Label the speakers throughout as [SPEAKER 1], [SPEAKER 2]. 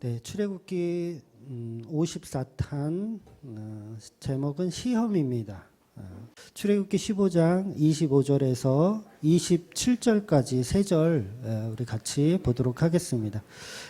[SPEAKER 1] 네, 출애굽기 54탄 제목은 시험입니다. 출애굽기 15장 25절에서 27절까지 3절 우리 같이 보도록 하겠습니다.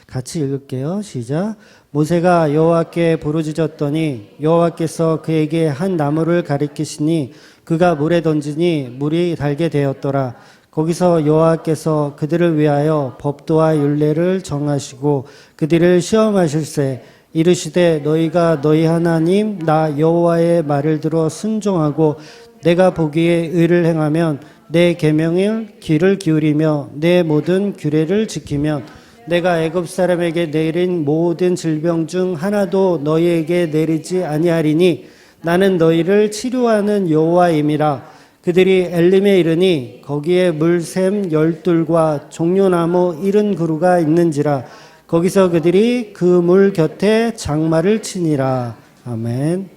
[SPEAKER 1] 같이 읽을게요. 시작. 모세가 여호와께 부르짖었더니 여호와께서 그에게 한 나무를 가리키시니 그가 물에 던지니 물이 달게 되었더라. 거기서 여호와께서 그들을 위하여 법도와 율례를 정하시고 그들을 시험하실세 이르시되 너희가 너희 하나님 나 여호와의 말을 들어 순종하고 내가 보기에 의를 행하면 내 계명을 귀를 기울이며 내 모든 규례를 지키면 내가 애굽 사람에게 내린 모든 질병 중 하나도 너희에게 내리지 아니하리니 나는 너희를 치료하는 여호와임이라. 그들이 엘림에 이르니 거기에 물샘 12과 종려나무 70그루가 있는지라. 거기서 그들이 그 물 곁에 장막을 치니라. 아멘.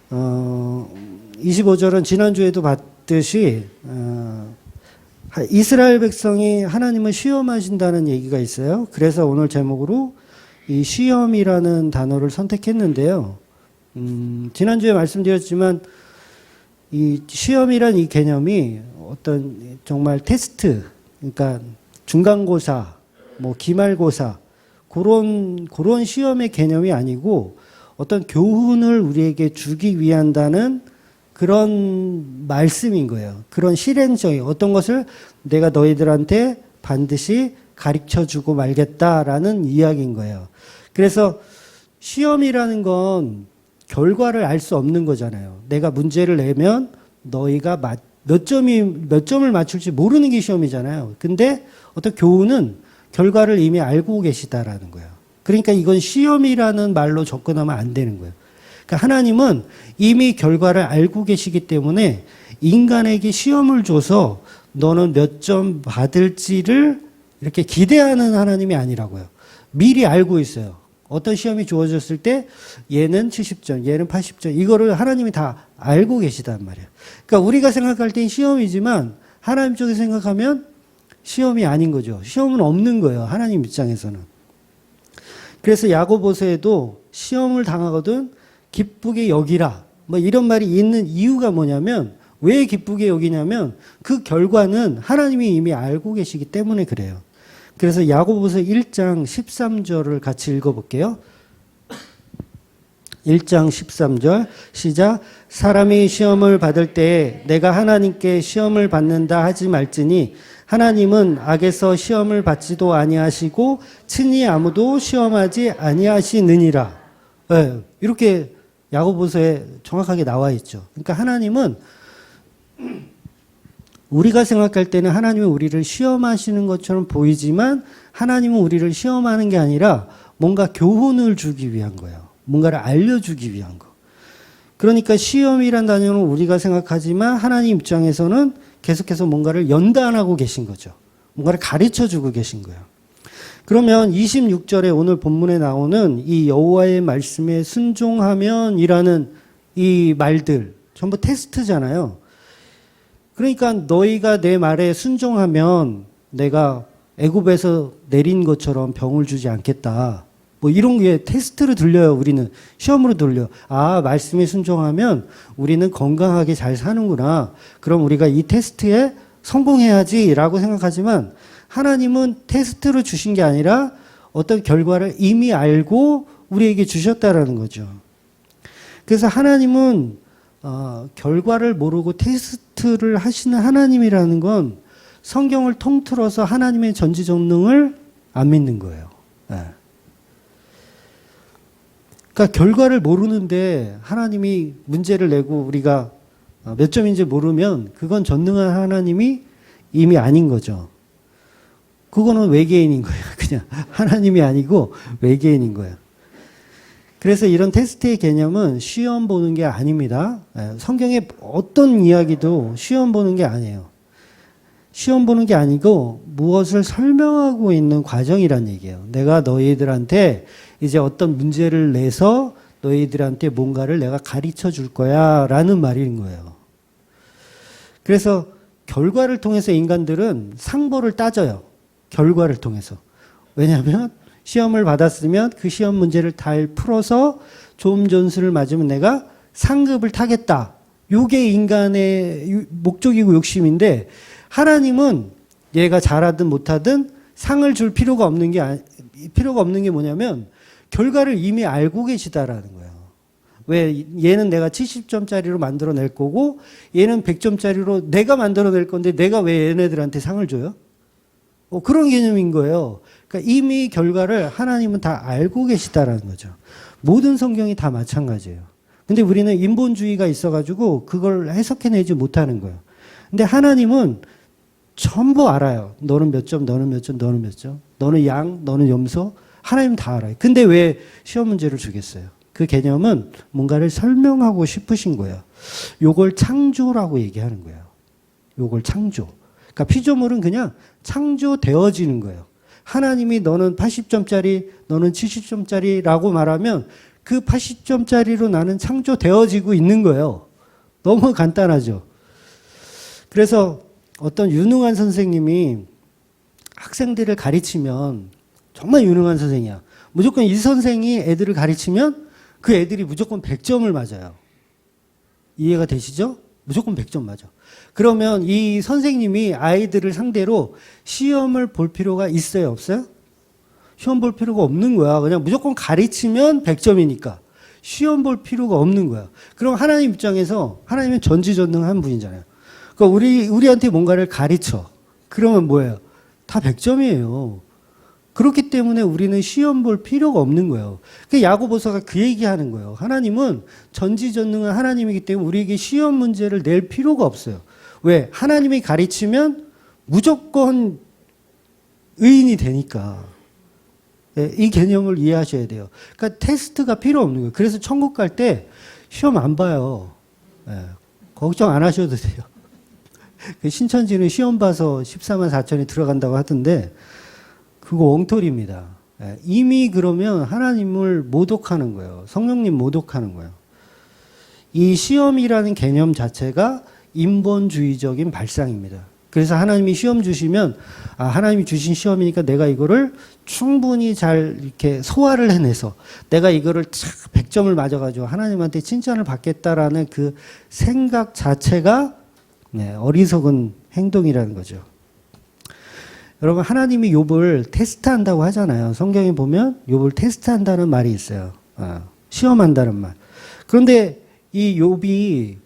[SPEAKER 1] 25절은 지난주에도 봤듯이 이스라엘 백성이 하나님을 시험하신다는 얘기가 있어요. 그래서 오늘 제목으로 이 시험이라는 단어를 선택했는데요. 지난주에 말씀드렸지만 이 시험이란 이 개념이 어떤 정말 테스트, 그러니까 중간고사, 뭐 기말고사 그런 시험의 개념이 아니고 어떤 교훈을 우리에게 주기 위한다는 그런 말씀인 거예요. 그런 실행적인 어떤 것을 내가 너희들한테 반드시 가르쳐주고 말겠다라는 이야기인 거예요. 그래서 시험이라는 건 결과를 알 수 없는 거잖아요. 내가 문제를 내면 너희가 몇 점을 맞출지 모르는 게 시험이잖아요. 근데 어떤 교훈은 결과를 이미 알고 계시다라는 거예요. 그러니까 이건 시험이라는 말로 접근하면 안 되는 거예요. 그러니까 하나님은 이미 결과를 알고 계시기 때문에 인간에게 시험을 줘서 너는 몇 점 받을지를 이렇게 기대하는 하나님이 아니라고요. 미리 알고 있어요. 어떤 시험이 주어졌을 때 얘는 70점, 얘는 80점 이거를 하나님이 다 알고 계시단 말이에요. 그러니까 우리가 생각할 땐 시험이지만 하나님 쪽에 생각하면 시험이 아닌 거죠. 시험은 없는 거예요. 하나님 입장에서는. 그래서 야고보서에도 시험을 당하거든 기쁘게 여기라. 뭐 이런 말이 있는 이유가 뭐냐면 왜 기쁘게 여기냐면 그 결과는 하나님이 이미 알고 계시기 때문에 그래요. 그래서 야고보서 1장 13절을 같이 읽어볼게요. 1장 13절 시작. 사람이 시험을 받을 때에 내가 하나님께 시험을 받는다 하지 말지니 하나님은 악에서 시험을 받지도 아니하시고 친히 아무도 시험하지 아니하시느니라. 네, 이렇게 야고보서에 정확하게 나와 있죠. 그러니까 하나님은 우리가 생각할 때는 하나님은 우리를 시험하시는 것처럼 보이지만 하나님은 우리를 시험하는 게 아니라 뭔가 교훈을 주기 위한 거예요. 뭔가를 알려주기 위한 거. 그러니까 시험이란 단어는 우리가 생각하지만 하나님 입장에서는 계속해서 뭔가를 연단하고 계신 거죠. 뭔가를 가르쳐주고 계신 거예요. 그러면 26절에 오늘 본문에 나오는 이 여호와의 말씀에 순종하면이라는 이 말들 전부 테스트잖아요. 그러니까 너희가 내 말에 순종하면 내가 애굽에서 내린 것처럼 병을 주지 않겠다. 뭐 이런 게 테스트로 들려요. 우리는 시험으로 들려. 아, 말씀에 순종하면 우리는 건강하게 잘 사는구나. 그럼 우리가 이 테스트에 성공해야지라고 생각하지만 하나님은 테스트로 주신 게 아니라 어떤 결과를 이미 알고 우리에게 주셨다라는 거죠. 그래서 하나님은 결과를 모르고 테스트를 하시는 하나님이라는 건 성경을 통틀어서 하나님의 전지전능을 안 믿는 거예요. 네. 그러니까 결과를 모르는데 하나님이 문제를 내고 우리가 몇 점인지 모르면 그건 전능한 하나님이 이미 아닌 거죠. 그거는 외계인인 거예요. 그냥 하나님이 아니고 외계인인 거예요. 그래서 이런 테스트의 개념은 시험 보는 게 아닙니다. 성경의 어떤 이야기도 시험 보는 게 아니에요. 시험 보는 게 아니고 무엇을 설명하고 있는 과정이란 얘기예요. 내가 너희들한테 이제 어떤 문제를 내서 너희들한테 뭔가를 내가 가르쳐 줄 거야 라는 말인 거예요. 그래서 결과를 통해서 인간들은 상보를 따져요. 결과를 통해서. 왜냐하면 시험을 받았으면 그 시험 문제를 잘 풀어서 좋은 점수를 맞으면 내가 상급을 타겠다. 요게 인간의 목적이고 욕심인데 하나님은 얘가 잘하든 못하든 상을 줄 필요가 없는 게 뭐냐면 결과를 이미 알고 계시다라는 거예요. 왜 얘는 내가 70점짜리로 만들어낼 거고 얘는 100점짜리로 내가 만들어낼 건데 내가 왜 얘네들한테 상을 줘요? 그런 개념인 거예요. 그러니까 이미 결과를 하나님은 다 알고 계시다라는 거죠. 모든 성경이 다 마찬가지예요. 근데 우리는 인본주의가 있어가지고 그걸 해석해내지 못하는 거예요. 근데 하나님은 전부 알아요. 너는 몇 점, 너는 몇 점, 너는 몇 점. 너는 양, 너는 염소. 하나님 다 알아요. 근데 왜 시험 문제를 주겠어요? 그 개념은 뭔가를 설명하고 싶으신 거예요. 요걸 창조라고 얘기하는 거예요. 요걸 창조. 그러니까 피조물은 그냥 창조되어지는 거예요. 하나님이 너는 80점짜리, 너는 70점짜리라고 말하면 그 80점짜리로 나는 창조되어지고 있는 거예요. 너무 간단하죠. 그래서 어떤 유능한 선생님이 학생들을 가르치면 정말 유능한 선생이야. 무조건 이 선생이 애들을 가르치면 그 애들이 무조건 100점을 맞아요. 이해가 되시죠? 무조건 100점 맞아. 그러면 이 선생님이 아이들을 상대로 시험을 볼 필요가 있어요? 없어요? 시험 볼 필요가 없는 거야. 그냥 무조건 가르치면 100점이니까. 시험 볼 필요가 없는 거야. 그럼 하나님 입장에서 하나님은 전지전능한 분이잖아요. 그러니까 우리한테 뭔가를 가르쳐. 그러면 뭐예요? 다 100점이에요. 그렇기 때문에 우리는 시험 볼 필요가 없는 거예요. 그 야고보서가 그 얘기하는 거예요. 하나님은 전지전능한 하나님이기 때문에 우리에게 시험 문제를 낼 필요가 없어요. 왜? 하나님이 가르치면 무조건 의인이 되니까. 이 개념을 이해하셔야 돼요. 그러니까 테스트가 필요 없는 거예요. 그래서 천국 갈 때 시험 안 봐요. 걱정 안 하셔도 돼요. 신천지는 시험 봐서 14만 4천이 들어간다고 하던데 그거 엉터리입니다. 이미 그러면 하나님을 모독하는 거예요. 성령님 모독하는 거예요. 이 시험이라는 개념 자체가 인본주의적인 발상입니다. 그래서 하나님이 시험 주시면 하나님이 주신 시험이니까 내가 이거를 충분히 잘 이렇게 소화를 해내서 내가 이거를 100점을 맞아가지고 하나님한테 칭찬을 받겠다라는 그 생각 자체가 어리석은 행동이라는 거죠. 여러분 하나님이 욥을 테스트한다고 하잖아요. 성경에 보면 욥을 테스트한다는 말이 있어요. 시험한다는 말. 그런데 이 욥이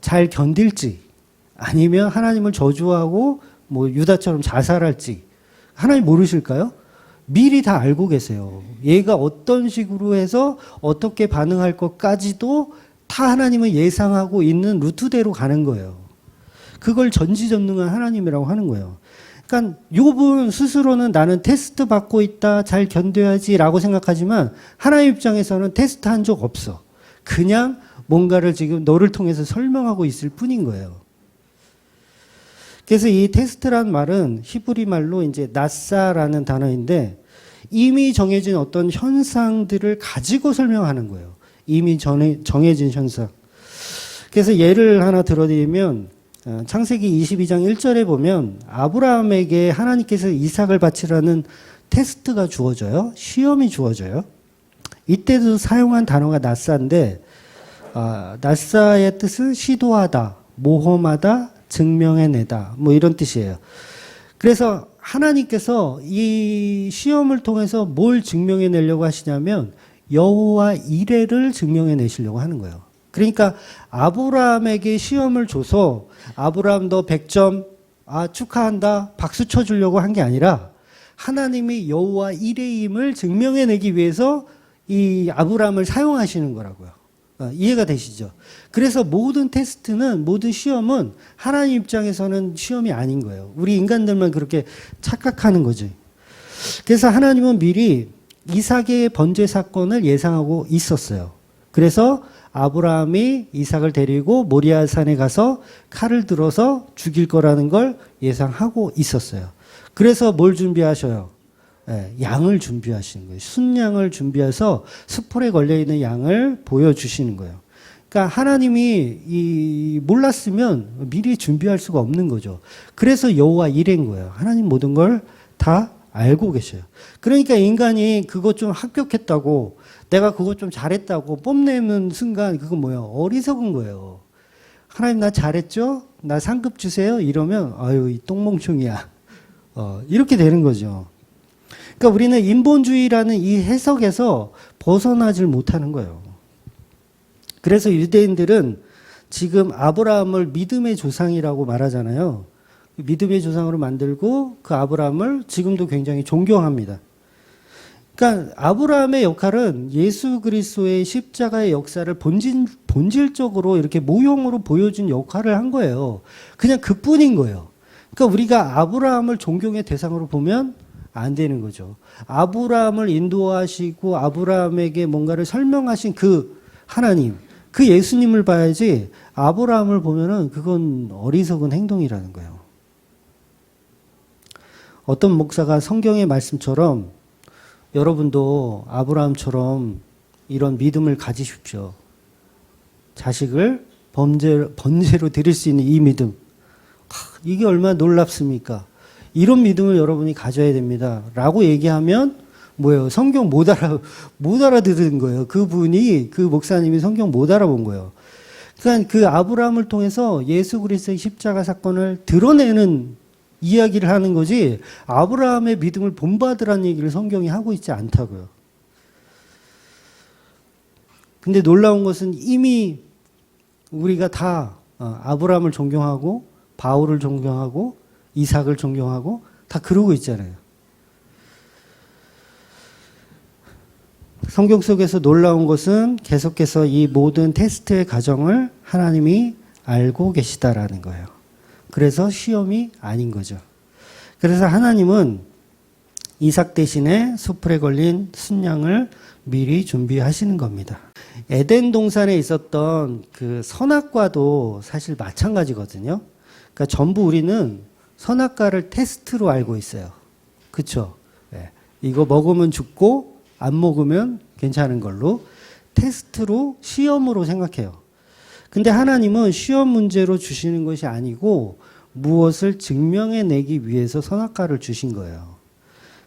[SPEAKER 1] 잘 견딜지 아니면 하나님을 저주하고 뭐 유다처럼 자살할지 하나님 모르실까요? 미리 다 알고 계세요. 얘가 어떤 식으로 해서 어떻게 반응할 것까지도 다 하나님은 예상하고 있는 루트대로 가는 거예요. 그걸 전지전능한 하나님이라고 하는 거예요. 그러니까 욥은 스스로는 나는 테스트 받고 있다, 잘 견뎌야지라고 생각하지만 하나님 입장에서는 테스트 한 적 없어. 그냥 뭔가를 지금 너를 통해서 설명하고 있을 뿐인 거예요. 그래서 이 테스트란 말은 히브리 말로 이제 나사라는 단어인데 이미 정해진 어떤 현상들을 가지고 설명하는 거예요. 이미 정해진 현상. 그래서 예를 하나 들어드리면 창세기 22장 1절에 보면 아브라함에게 하나님께서 이삭을 바치라는 테스트가 주어져요. 시험이 주어져요. 이때도 사용한 단어가 나사인데 나사의 뜻은 시도하다, 모험하다, 증명해내다 뭐 이런 뜻이에요. 그래서 하나님께서 이 시험을 통해서 뭘 증명해내려고 하시냐면 여호와 이레를 증명해내시려고 하는 거예요. 그러니까 아브라함에게 시험을 줘서 아브라함 너 100점 축하한다 박수 쳐주려고 한 게 아니라 하나님이 여호와 이레임을 증명해내기 위해서 이 아브라함을 사용하시는 거라고요. 이해가 되시죠? 그래서 모든 테스트는 모든 시험은 하나님 입장에서는 시험이 아닌 거예요. 우리 인간들만 그렇게 착각하는 거지. 그래서 하나님은 미리 이삭의 번제 사건을 예상하고 있었어요. 그래서 아브라함이 이삭을 데리고 모리아산에 가서 칼을 들어서 죽일 거라는 걸 예상하고 있었어요. 그래서 뭘 준비하셔요? 양을 준비하시는 거예요. 순양을 준비해서 수풀에 걸려있는 양을 보여주시는 거예요. 그러니까 하나님이 몰랐으면 미리 준비할 수가 없는 거죠. 그래서 여호와 이레인 거예요. 하나님 모든 걸 다 알고 계셔요. 그러니까 인간이 그거 좀 합격했다고 내가 그거 좀 잘했다고 뽐내는 순간 그건 뭐예요? 어리석은 거예요. 하나님 나 잘했죠? 나 상급 주세요? 이러면 아유 이 똥멍충이야. 이렇게 되는 거죠. 그러니까 우리는 인본주의라는 이 해석에서 벗어나질 못하는 거예요. 그래서 유대인들은 지금 아브라함을 믿음의 조상이라고 말하잖아요. 믿음의 조상으로 만들고 그 아브라함을 지금도 굉장히 존경합니다. 그러니까 아브라함의 역할은 예수 그리스도의 십자가의 역사를 본질적으로 이렇게 모형으로 보여준 역할을 한 거예요. 그냥 그뿐인 거예요. 그러니까 우리가 아브라함을 존경의 대상으로 보면 안 되는 거죠. 아브라함을 인도하시고 아브라함에게 뭔가를 설명하신 그 하나님, 그 예수님을 봐야지 아브라함을 보면은 그건 어리석은 행동이라는 거예요. 어떤 목사가 성경의 말씀처럼 여러분도 아브라함처럼 이런 믿음을 가지십시오. 자식을 번제로 드릴 수 있는 이 믿음. 이게 얼마나 놀랍습니까? 이런 믿음을 여러분이 가져야 됩니다. 라고 얘기하면 뭐예요? 성경 못 알아들은 거예요. 그분이, 그 목사님이 성경 못 알아본 거예요. 그러니까 그 아브라함을 통해서 예수 그리스도의 십자가 사건을 드러내는 이야기를 하는 거지 아브라함의 믿음을 본받으라는 얘기를 성경이 하고 있지 않다고요. 근데 놀라운 것은 이미 우리가 다 아브라함을 존경하고 바울을 존경하고 이삭을 존경하고 다 그러고 있잖아요. 성경 속에서 놀라운 것은 계속해서 이 모든 테스트의 과정을 하나님이 알고 계시다라는 거예요. 그래서 시험이 아닌 거죠. 그래서 하나님은 이삭 대신에 숯불에 걸린 순양을 미리 준비하시는 겁니다. 에덴 동산에 있었던 그 선악과도 사실 마찬가지거든요. 그러니까 전부 우리는 선악과를 테스트로 알고 있어요. 그렇죠? 네. 이거 먹으면 죽고 안 먹으면 괜찮은 걸로 테스트로 시험으로 생각해요. 근데 하나님은 시험 문제로 주시는 것이 아니고 무엇을 증명해내기 위해서 선악과를 주신 거예요.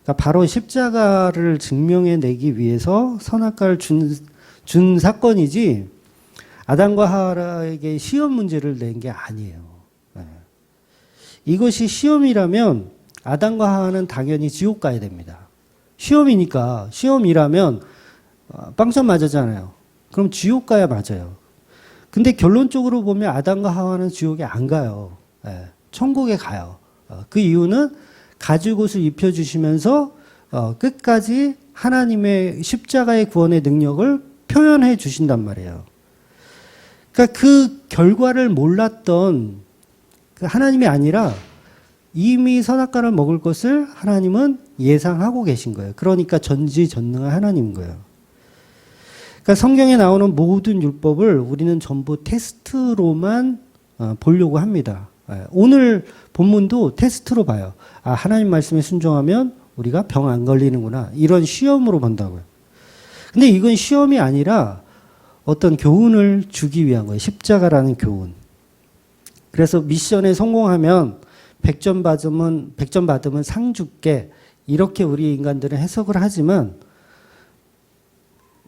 [SPEAKER 1] 그러니까 바로 십자가를 증명해내기 위해서 선악과를 준 사건이지 아담과 하와에게 시험 문제를 낸 게 아니에요. 네. 이것이 시험이라면 아담과 하와는 당연히 지옥 가야 됩니다. 시험이니까 시험이라면 빵점 맞았잖아요. 그럼 지옥 가야 맞아요. 근데 결론적으로 보면 아담과 하와는 지옥에 안 가요. 예, 천국에 가요. 그 이유는 가죽옷을 입혀주시면서 끝까지 하나님의 십자가의 구원의 능력을 표현해 주신단 말이에요. 그러니까 그 결과를 몰랐던 그 하나님이 아니라 이미 선악과를 먹을 것을 하나님은 예상하고 계신 거예요. 그러니까 전지전능한 하나님인 거예요. 그러니까 성경에 나오는 모든 율법을 우리는 전부 테스트로만 보려고 합니다. 오늘 본문도 테스트로 봐요. 아, 하나님 말씀에 순종하면 우리가 병 안 걸리는구나. 이런 시험으로 본다고요. 근데 이건 시험이 아니라 어떤 교훈을 주기 위한 거예요. 십자가라는 교훈. 그래서 미션에 성공하면 100점 받으면 상 줄게. 이렇게 우리 인간들은 해석을 하지만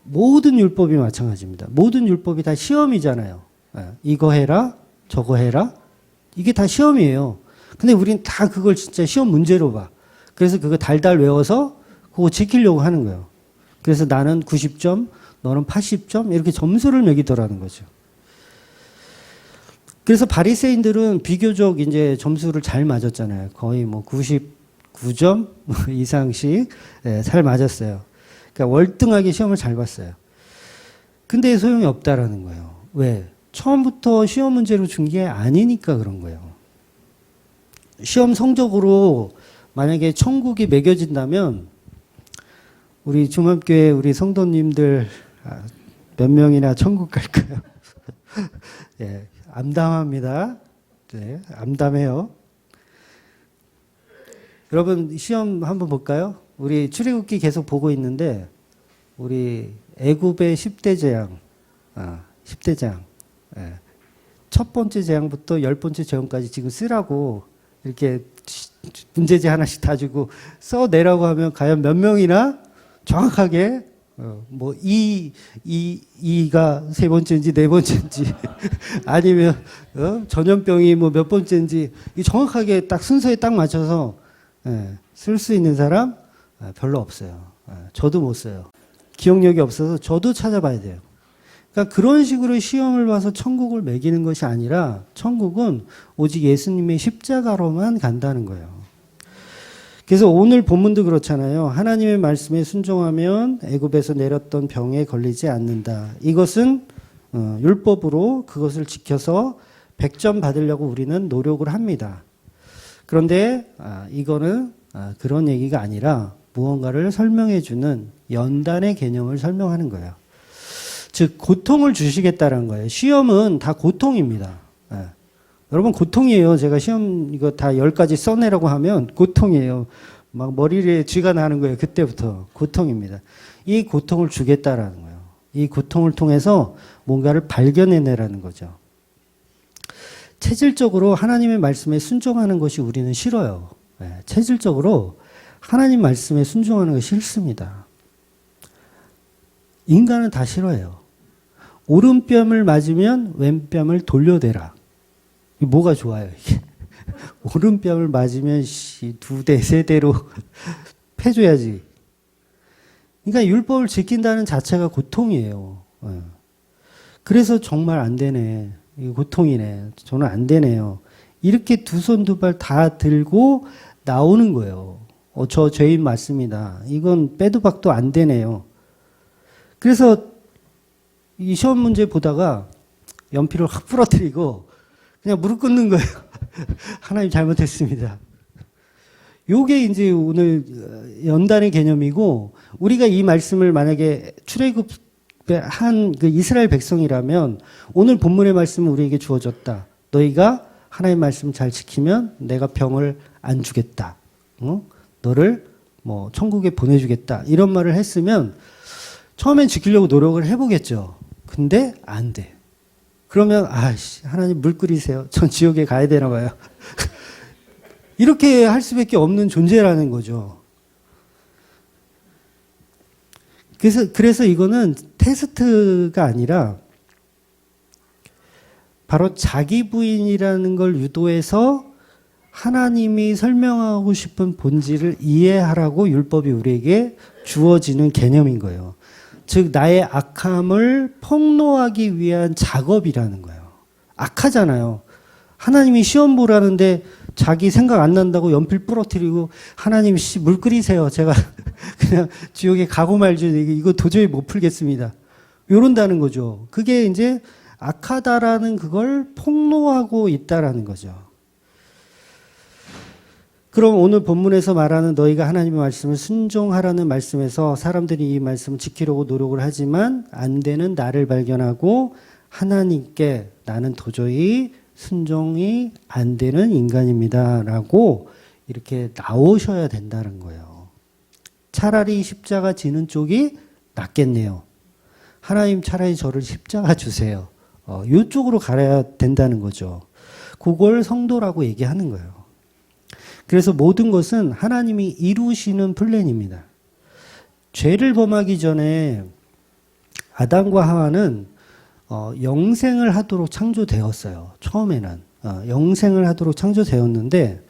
[SPEAKER 1] 모든 율법이 마찬가지입니다. 모든 율법이 다 시험이잖아요. 이거 해라, 저거 해라. 이게 다 시험이에요. 근데 우린 다 그걸 진짜 시험 문제로 봐. 그래서 그거 달달 외워서 그거 지키려고 하는 거예요. 그래서 나는 90점, 너는 80점 이렇게 점수를 매기더라는 거죠. 그래서 바리새인들은 비교적 이제 점수를 잘 맞았잖아요. 거의 뭐 99점 이상씩 잘 맞았어요. 그러니까 월등하게 시험을 잘 봤어요. 근데 소용이 없다라는 거예요. 왜? 처음부터 시험 문제로 준 게 아니니까 그런 거예요. 시험 성적으로 만약에 천국이 매겨진다면 우리 중암교회 우리 성도님들 몇 명이나 천국 갈까요? 예, 암담합니다. 네, 암담해요. 여러분 시험 한번 볼까요? 우리 출애굽기 계속 보고 있는데 우리 애굽의 10대 재앙, 10대 재앙, 첫 번째 재앙부터 10번째 재앙까지 지금 쓰라고 이렇게 문제지 하나씩 다 주고 써내라고 하면 과연 몇 명이나 정확하게 뭐 이가 세 번째인지 네 번째인지 아니면 전염병이 뭐 몇 번째인지 정확하게 딱 순서에 딱 맞춰서 쓸 수 있는 사람 별로 없어요. 저도 못 써요. 기억력이 없어서 저도 찾아봐야 돼요. 그러니까 그런 식으로 시험을 봐서 천국을 매기는 것이 아니라 천국은 오직 예수님의 십자가로만 간다는 거예요. 그래서 오늘 본문도 그렇잖아요. 하나님의 말씀에 순종하면 애굽에서 내렸던 병에 걸리지 않는다. 이것은 율법으로 그것을 지켜서 100점 받으려고 우리는 노력을 합니다. 그런데 이거는 그런 얘기가 아니라 무언가를 설명해 주는 연단의 개념을 설명하는 거예요. 즉 고통을 주시겠다는 거예요. 시험은 다 고통입니다. 여러분 고통이에요. 제가 시험 이거 다 10가지 써내라고 하면 고통이에요. 막 머리에 쥐가 나는 거예요. 그때부터 고통입니다. 이 고통을 주겠다라는 거예요. 이 고통을 통해서 뭔가를 발견해내라는 거죠. 체질적으로 하나님의 말씀에 순종하는 것이 우리는 싫어요. 체질적으로 하나님 말씀에 순종하는 것이 싫습니다. 인간은 다 싫어해요. 오른뺨을 맞으면 왼뺨을 돌려대라. 뭐가 좋아요, 이게? 오른뺨을 맞으면 두 대, 세 대로 패줘야지. 그러니까 율법을 지킨다는 자체가 고통이에요. 그래서 정말 안 되네. 이거 고통이네. 저는 안 되네요. 이렇게 두 손 두 발 다 들고 나오는 거예요. 저 죄인 맞습니다. 이건 빼도 박도 안 되네요. 그래서 이 시험 문제 보다가 연필을 확 부러뜨리고 그냥 무릎 꿇는 거예요. 하나님 잘못했습니다. 요게 이제 오늘 연단의 개념이고, 우리가 이 말씀을 만약에 출애굽에 한 그 이스라엘 백성이라면 오늘 본문의 말씀은 우리에게 주어졌다. 너희가 하나님의 말씀 잘 지키면 내가 병을 안 주겠다. 너를 뭐 천국에 보내주겠다. 이런 말을 했으면 처음엔 지키려고 노력을 해보겠죠. 근데 안 돼. 그러면 하나님 물 끓이세요. 전 지옥에 가야 되나 봐요. 이렇게 할 수밖에 없는 존재라는 거죠. 그래서 이거는 테스트가 아니라 바로 자기 부인이라는 걸 유도해서 하나님이 설명하고 싶은 본질을 이해하라고 율법이 우리에게 주어지는 개념인 거예요. 즉 나의 악함을 폭로하기 위한 작업이라는 거예요. 악하잖아요. 하나님이 시험 보라는데 자기 생각 안 난다고 연필 부러뜨리고 하나님 물 끓이세요. 제가 그냥 지옥에 가고 말죠. 이거 도저히 못 풀겠습니다. 이런다는 거죠. 그게 이제 악하다라는 그걸 폭로하고 있다라는 거죠. 그럼 오늘 본문에서 말하는 너희가 하나님의 말씀을 순종하라는 말씀에서 사람들이 이 말씀을 지키려고 노력을 하지만 안 되는 나를 발견하고 하나님께 나는 도저히 순종이 안 되는 인간입니다. 라고 이렇게 나오셔야 된다는 거예요. 차라리 십자가 지는 쪽이 낫겠네요. 하나님 차라리 저를 십자가 주세요. 이쪽으로 가야 된다는 거죠. 그걸 성도라고 얘기하는 거예요. 그래서 모든 것은 하나님이 이루시는 플랜입니다. 죄를 범하기 전에 아담과 하와는 영생을 하도록 창조되었어요. 처음에는 영생을 하도록 창조되었는데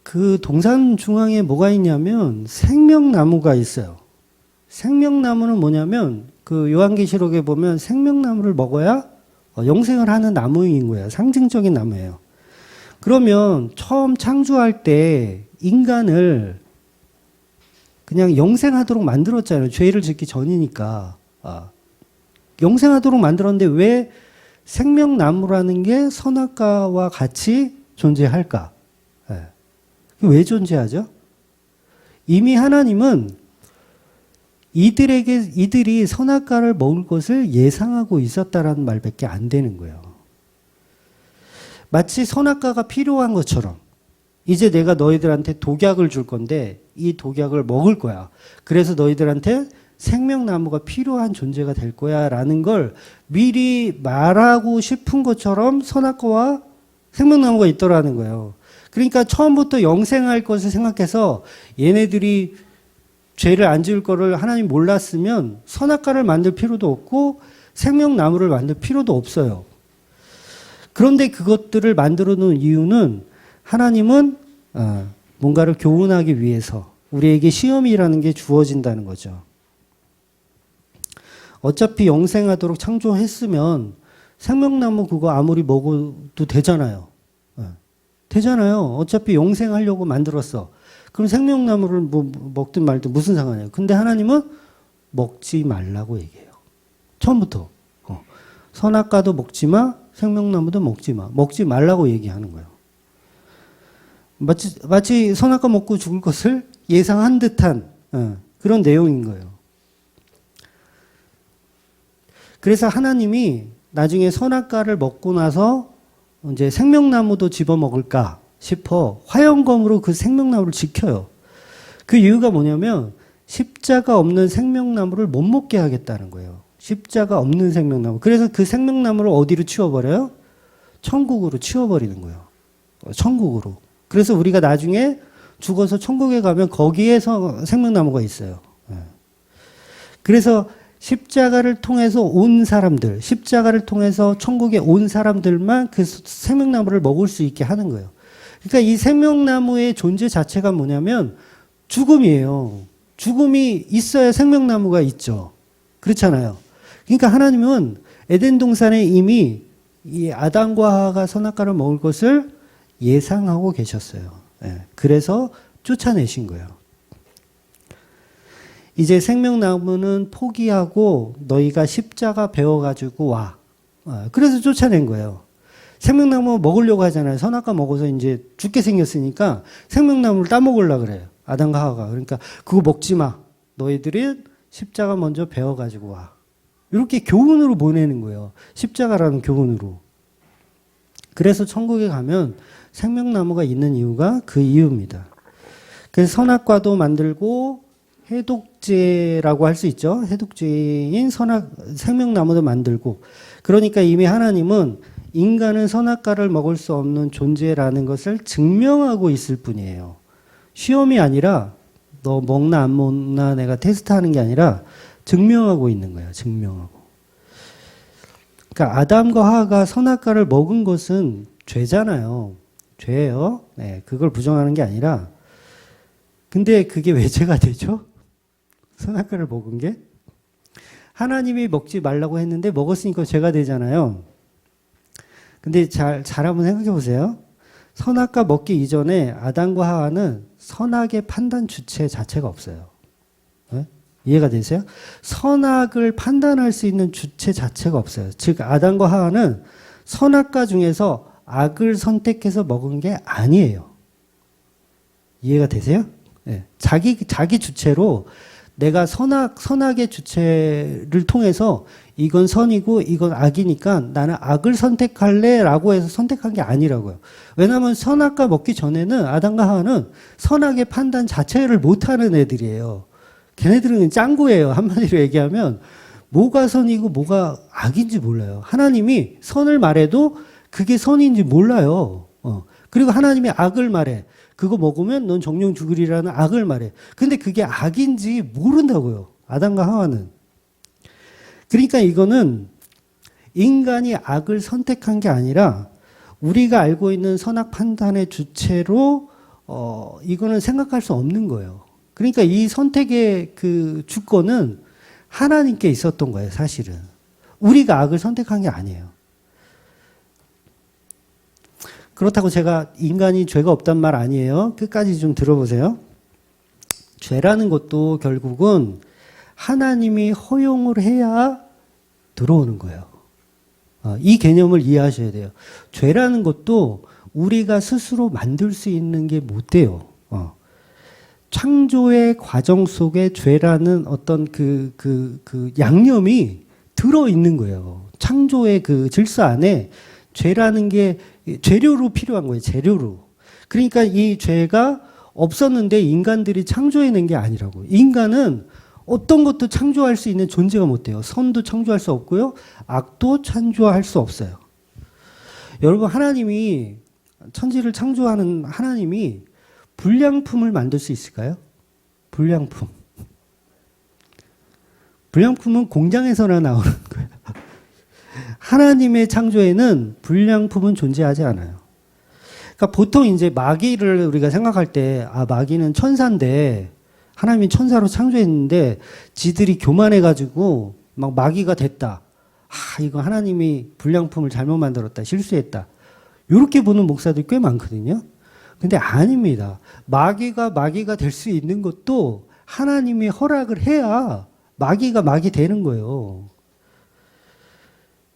[SPEAKER 1] 그 동산 중앙에 뭐가 있냐면 생명나무가 있어요. 생명나무는 뭐냐면 그 요한계시록에 보면 생명나무를 먹어야 영생을 하는 나무인 거예요. 상징적인 나무예요. 그러면 처음 창조할 때 인간을 그냥 영생하도록 만들었잖아요. 죄를 짓기 전이니까. 영생하도록 만들었는데 왜 생명나무라는 게 선악과와 같이 존재할까? 왜 존재하죠? 이미 하나님은 이들이 선악과를 먹을 것을 예상하고 있었다라는 말밖에 안 되는 거예요. 마치 선악과가 필요한 것처럼 이제 내가 너희들한테 독약을 줄 건데 이 독약을 먹을 거야. 그래서 너희들한테 생명나무가 필요한 존재가 될 거야 라는 걸 미리 말하고 싶은 것처럼 선악과와 생명나무가 있더라는 거예요. 그러니까 처음부터 영생할 것을 생각해서 얘네들이 죄를 안 지을 거를 하나님 몰랐으면 선악과를 만들 필요도 없고 생명나무를 만들 필요도 없어요. 그런데 그것들을 만들어 놓은 이유는 하나님은 뭔가를 교훈하기 위해서 우리에게 시험이라는 게 주어진다는 거죠. 어차피 영생하도록 창조했으면 생명나무 그거 아무리 먹어도 되잖아요. 되잖아요. 어차피 영생하려고 만들었어. 그럼 생명나무를 뭐 먹든 말든 무슨 상관이에요. 근데 하나님은 먹지 말라고 얘기해요. 처음부터. 선악과도 먹지 마, 생명나무도 먹지 마. 먹지 말라고 얘기하는 거예요. 마치 선악과 먹고 죽을 것을 예상한 듯한 그런 내용인 거예요. 그래서 하나님이 나중에 선악과를 먹고 나서 이제 생명나무도 집어먹을까 싶어 화영검으로 그 생명나무를 지켜요. 그 이유가 뭐냐면 십자가 없는 생명나무를 못 먹게 하겠다는 거예요. 십자가 없는 생명나무. 그래서 그 생명나무를 어디로 치워버려요? 천국으로 치워버리는 거예요. 천국으로. 그래서 우리가 나중에 죽어서 천국에 가면 거기에서 생명나무가 있어요. 그래서 십자가를 통해서 온 사람들, 십자가를 통해서 천국에 온 사람들만 그 생명나무를 먹을 수 있게 하는 거예요. 그러니까 이 생명나무의 존재 자체가 뭐냐면 죽음이에요. 죽음이 있어야 생명나무가 있죠. 그렇잖아요. 그러니까 하나님은 에덴 동산에 이미 이 아담과 하와가 선악과를 먹을 것을 예상하고 계셨어요. 그래서 쫓아내신 거예요. 이제 생명나무는 포기하고 너희가 십자가 베어가지고 와. 그래서 쫓아낸 거예요. 생명나무 먹으려고 하잖아요. 선악과 먹어서 이제 죽게 생겼으니까 생명나무를 따먹으려고 그래요. 아담과 하와가. 그러니까 그거 먹지 마. 너희들은 십자가 먼저 베어가지고 와. 이렇게 교훈으로 보내는 거예요. 십자가라는 교훈으로. 그래서 천국에 가면 생명나무가 있는 이유가 그 이유입니다. 그래서 선악과도 만들고 해독제라고 할 수 있죠. 해독제인 생명나무도 만들고. 그러니까 이미 하나님은 인간은 선악과를 먹을 수 없는 존재라는 것을 증명하고 있을 뿐이에요. 시험이 아니라 너 먹나 안 먹나 내가 테스트하는 게 아니라 증명하고 있는 거예요. 증명하고. 그러니까 아담과 하와가 선악과를 먹은 것은 죄잖아요. 죄예요. 네, 그걸 부정하는 게 아니라 근데 그게 왜 죄가 되죠? 선악과를 먹은 게? 하나님이 먹지 말라고 했는데 먹었으니까 죄가 되잖아요. 근데 잘 한번 생각해 보세요. 선악과 먹기 이전에 아담과 하와는 선악의 판단 주체 자체가 없어요. 네? 이해가 되세요? 선악을 판단할 수 있는 주체 자체가 없어요. 즉 아담과 하와는 선악과 중에서 악을 선택해서 먹은 게 아니에요. 이해가 되세요? 네. 자기 주체로 내가 선악의 주체를 통해서 이건 선이고 이건 악이니까 나는 악을 선택할래 라고 해서 선택한 게 아니라고요. 왜냐하면 선악과 먹기 전에는 아담과 하와는 선악의 판단 자체를 못하는 애들이에요. 걔네들은 짱구예요. 한마디로 얘기하면 뭐가 선이고 뭐가 악인지 몰라요. 하나님이 선을 말해도 그게 선인지 몰라요. 그리고 하나님이 악을 말해. 그거 먹으면 넌 정령 죽으리라는 악을 말해. 근데 그게 악인지 모른다고요. 아담과 하와는. 그러니까 이거는 인간이 악을 선택한 게 아니라 우리가 알고 있는 선악 판단의 주체로 이거는 생각할 수 없는 거예요. 그러니까 이 선택의 그 주권은 하나님께 있었던 거예요, 사실은. 우리가 악을 선택한 게 아니에요. 그렇다고 제가 인간이 죄가 없단 말 아니에요. 끝까지 좀 들어보세요. 죄라는 것도 결국은 하나님이 허용을 해야 들어오는 거예요. 이 개념을 이해하셔야 돼요. 죄라는 것도 우리가 스스로 만들 수 있는 게 못 돼요. 창조의 과정 속에 죄라는 어떤 그 양념이 들어있는 거예요. 창조의 그 질서 안에 죄라는 게 재료로 필요한 거예요. 재료로. 그러니까 이 죄가 없었는데 인간들이 창조해낸 게 아니라고. 인간은 어떤 것도 창조할 수 있는 존재가 못 돼요. 선도 창조할 수 없고요. 악도 창조할 수 없어요. 여러분 하나님이 천지를 창조하는 하나님이 불량품을 만들 수 있을까요? 불량품. 불량품은 공장에서나 나오는 거예요. 하나님의 창조에는 불량품은 존재하지 않아요. 그러니까 보통 이제 마귀를 우리가 생각할 때, 마귀는 천사인데, 하나님이 천사로 창조했는데, 지들이 교만해가지고, 막 마귀가 됐다. 이거 하나님이 불량품을 잘못 만들었다. 실수했다. 이렇게 보는 목사들이 꽤 많거든요. 근데 아닙니다. 마귀가 될 수 있는 것도 하나님이 허락을 해야 마귀가 마귀 되는 거예요.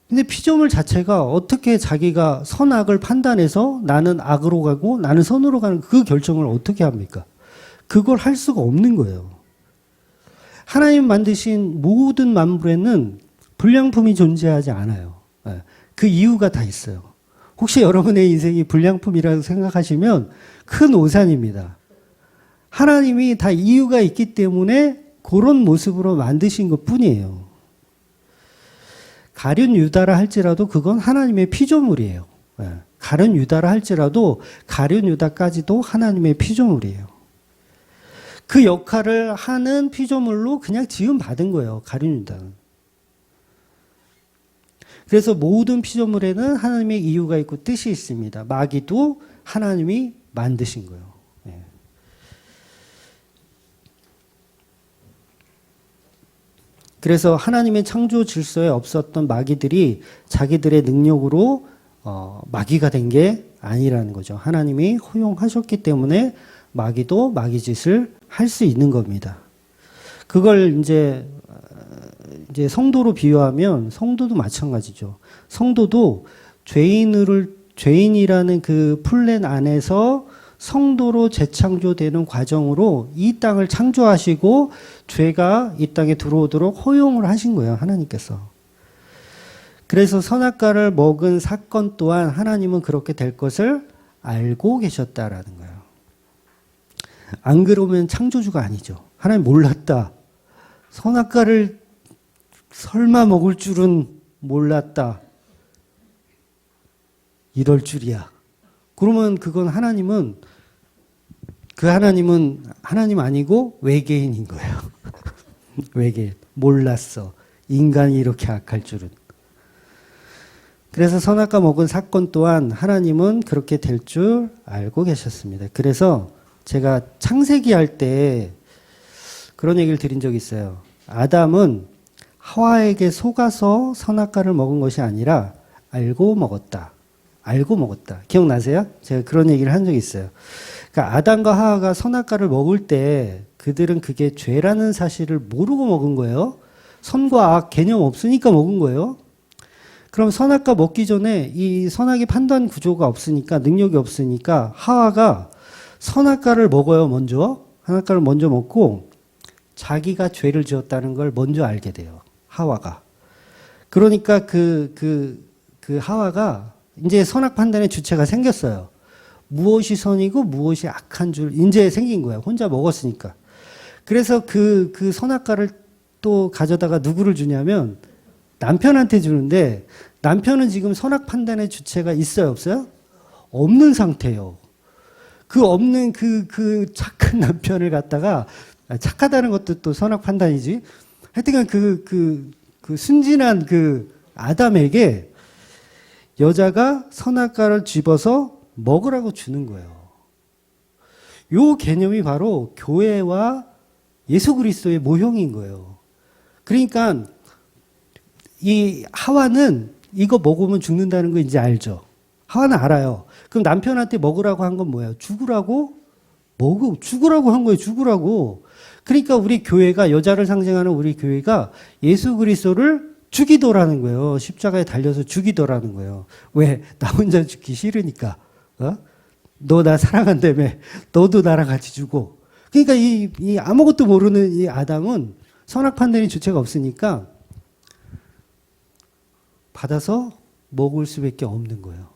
[SPEAKER 1] 근데 피조물 자체가 어떻게 자기가 선악을 판단해서 나는 악으로 가고 나는 선으로 가는 그 결정을 어떻게 합니까? 그걸 할 수가 없는 거예요. 하나님 만드신 모든 만물에는 불량품이 존재하지 않아요. 그 이유가 다 있어요. 혹시 여러분의 인생이 불량품이라고 생각하시면 큰 오산입니다. 하나님이 다 이유가 있기 때문에 그런 모습으로 만드신 것 뿐이에요. 가룟 유다라 할지라도 그건 하나님의 피조물이에요. 가룟 유다라 할지라도 가룟 유다까지도 하나님의 피조물이에요. 그 역할을 하는 피조물로 그냥 지음 받은 거예요. 가룟 유다는. 그래서 모든 피조물에는 하나님의 이유가 있고 뜻이 있습니다. 마귀도 하나님이 만드신 거예요. 그래서 하나님의 창조 질서에 없었던 마귀들이 자기들의 능력으로 마귀가 된 게 아니라는 거죠. 하나님이 허용하셨기 때문에 마귀도 마귀 짓을 할 수 있는 겁니다. 그걸 이제 성도로 비유하면 성도도 마찬가지죠. 성도도 죄인이라는 그 플랜 안에서 성도로 재창조되는 과정으로 이 땅을 창조하시고 죄가 이 땅에 들어오도록 허용을 하신 거예요. 하나님께서. 그래서 선악과를 먹은 사건 또한 하나님은 그렇게 될 것을 알고 계셨다라는 거예요. 안 그러면 창조주가 아니죠. 하나님 몰랐다. 선악과를 설마 먹을 줄은 몰랐다. 이럴 줄이야. 그러면 그건 하나님은 하나님 아니고 외계인인 거예요. 외계인. 몰랐어. 인간이 이렇게 악할 줄은. 그래서 선악과 먹은 사건 또한 하나님은 그렇게 될 줄 알고 계셨습니다. 그래서 제가 창세기 할 때 그런 얘기를 드린 적이 있어요. 아담은 하와에게 속아서 선악과를 먹은 것이 아니라 알고 먹었다. 알고 먹었다. 기억나세요? 제가 그런 얘기를 한 적이 있어요. 그러니까 아담과 하와가 선악과를 먹을 때 그들은 그게 죄라는 사실을 모르고 먹은 거예요. 선과 악 개념 없으니까 먹은 거예요. 그럼 선악과 먹기 전에 이 선악의 판단 구조가 없으니까, 능력이 없으니까 하와가 선악과를 먹어요, 먼저. 선악과를 먼저 먹고 자기가 죄를 지었다는 걸 먼저 알게 돼요. 하와가. 그러니까 그 하와가 이제 선악 판단의 주체가 생겼어요. 무엇이 선이고 무엇이 악한 줄 이제 생긴 거예요. 혼자 먹었으니까. 그래서 그 선악과를 또 가져다가 누구를 주냐면 남편한테 주는데 남편은 지금 선악 판단의 주체가 있어요, 없어요? 없는 상태예요. 그 없는 그 착한 남편을 갖다가 착하다는 것도 또 선악 판단이지. 하여튼간 그 순진한 그 아담에게 여자가 선악과를 집어서 먹으라고 주는 거예요. 요 개념이 바로 교회와 예수 그리스도의 모형인 거예요. 그러니까 이 하와는 이거 먹으면 죽는다는 거 이제 알죠. 하와는 알아요. 그럼 남편한테 먹으라고 한 건 뭐예요? 죽으라고 한 거예요. 죽으라고. 그러니까 우리 교회가, 여자를 상징하는 우리 교회가 예수 그리스도를 죽이더라는 거예요. 십자가에 달려서 죽이더라는 거예요. 왜? 나 혼자 죽기 싫으니까. 너 나 사랑한다며. 너도 나랑 같이 죽어. 그러니까 이 아무것도 모르는 이 아담은 선악 판단의 주체가 없으니까 받아서 먹을 수밖에 없는 거예요.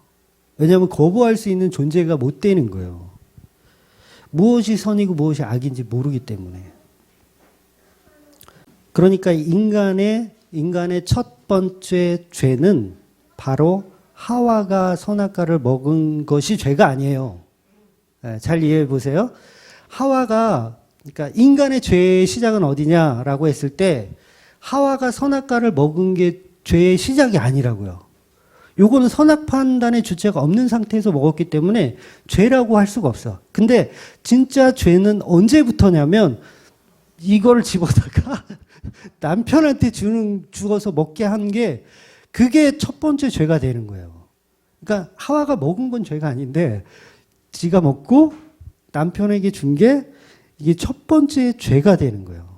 [SPEAKER 1] 왜냐하면 거부할 수 있는 존재가 못 되는 거예요. 무엇이 선이고 무엇이 악인지 모르기 때문에. 그러니까 인간의 첫 번째 죄는 바로 하와가 선악과를 먹은 것이 죄가 아니에요. 잘 이해해 보세요. 하와가, 그러니까 인간의 죄의 시작은 어디냐라고 했을 때 하와가 선악과를 먹은 게 죄의 시작이 아니라고요. 요거는 선악 판단의 주체가 없는 상태에서 먹었기 때문에 죄라고 할 수가 없어. 근데 진짜 죄는 언제부터냐면 이걸 집어다가 남편한테 주어서 먹게 한 게 그게 첫 번째 죄가 되는 거예요. 그러니까 하와가 먹은 건 죄가 아닌데 지가 먹고 남편에게 준 게 이게 첫 번째 죄가 되는 거예요.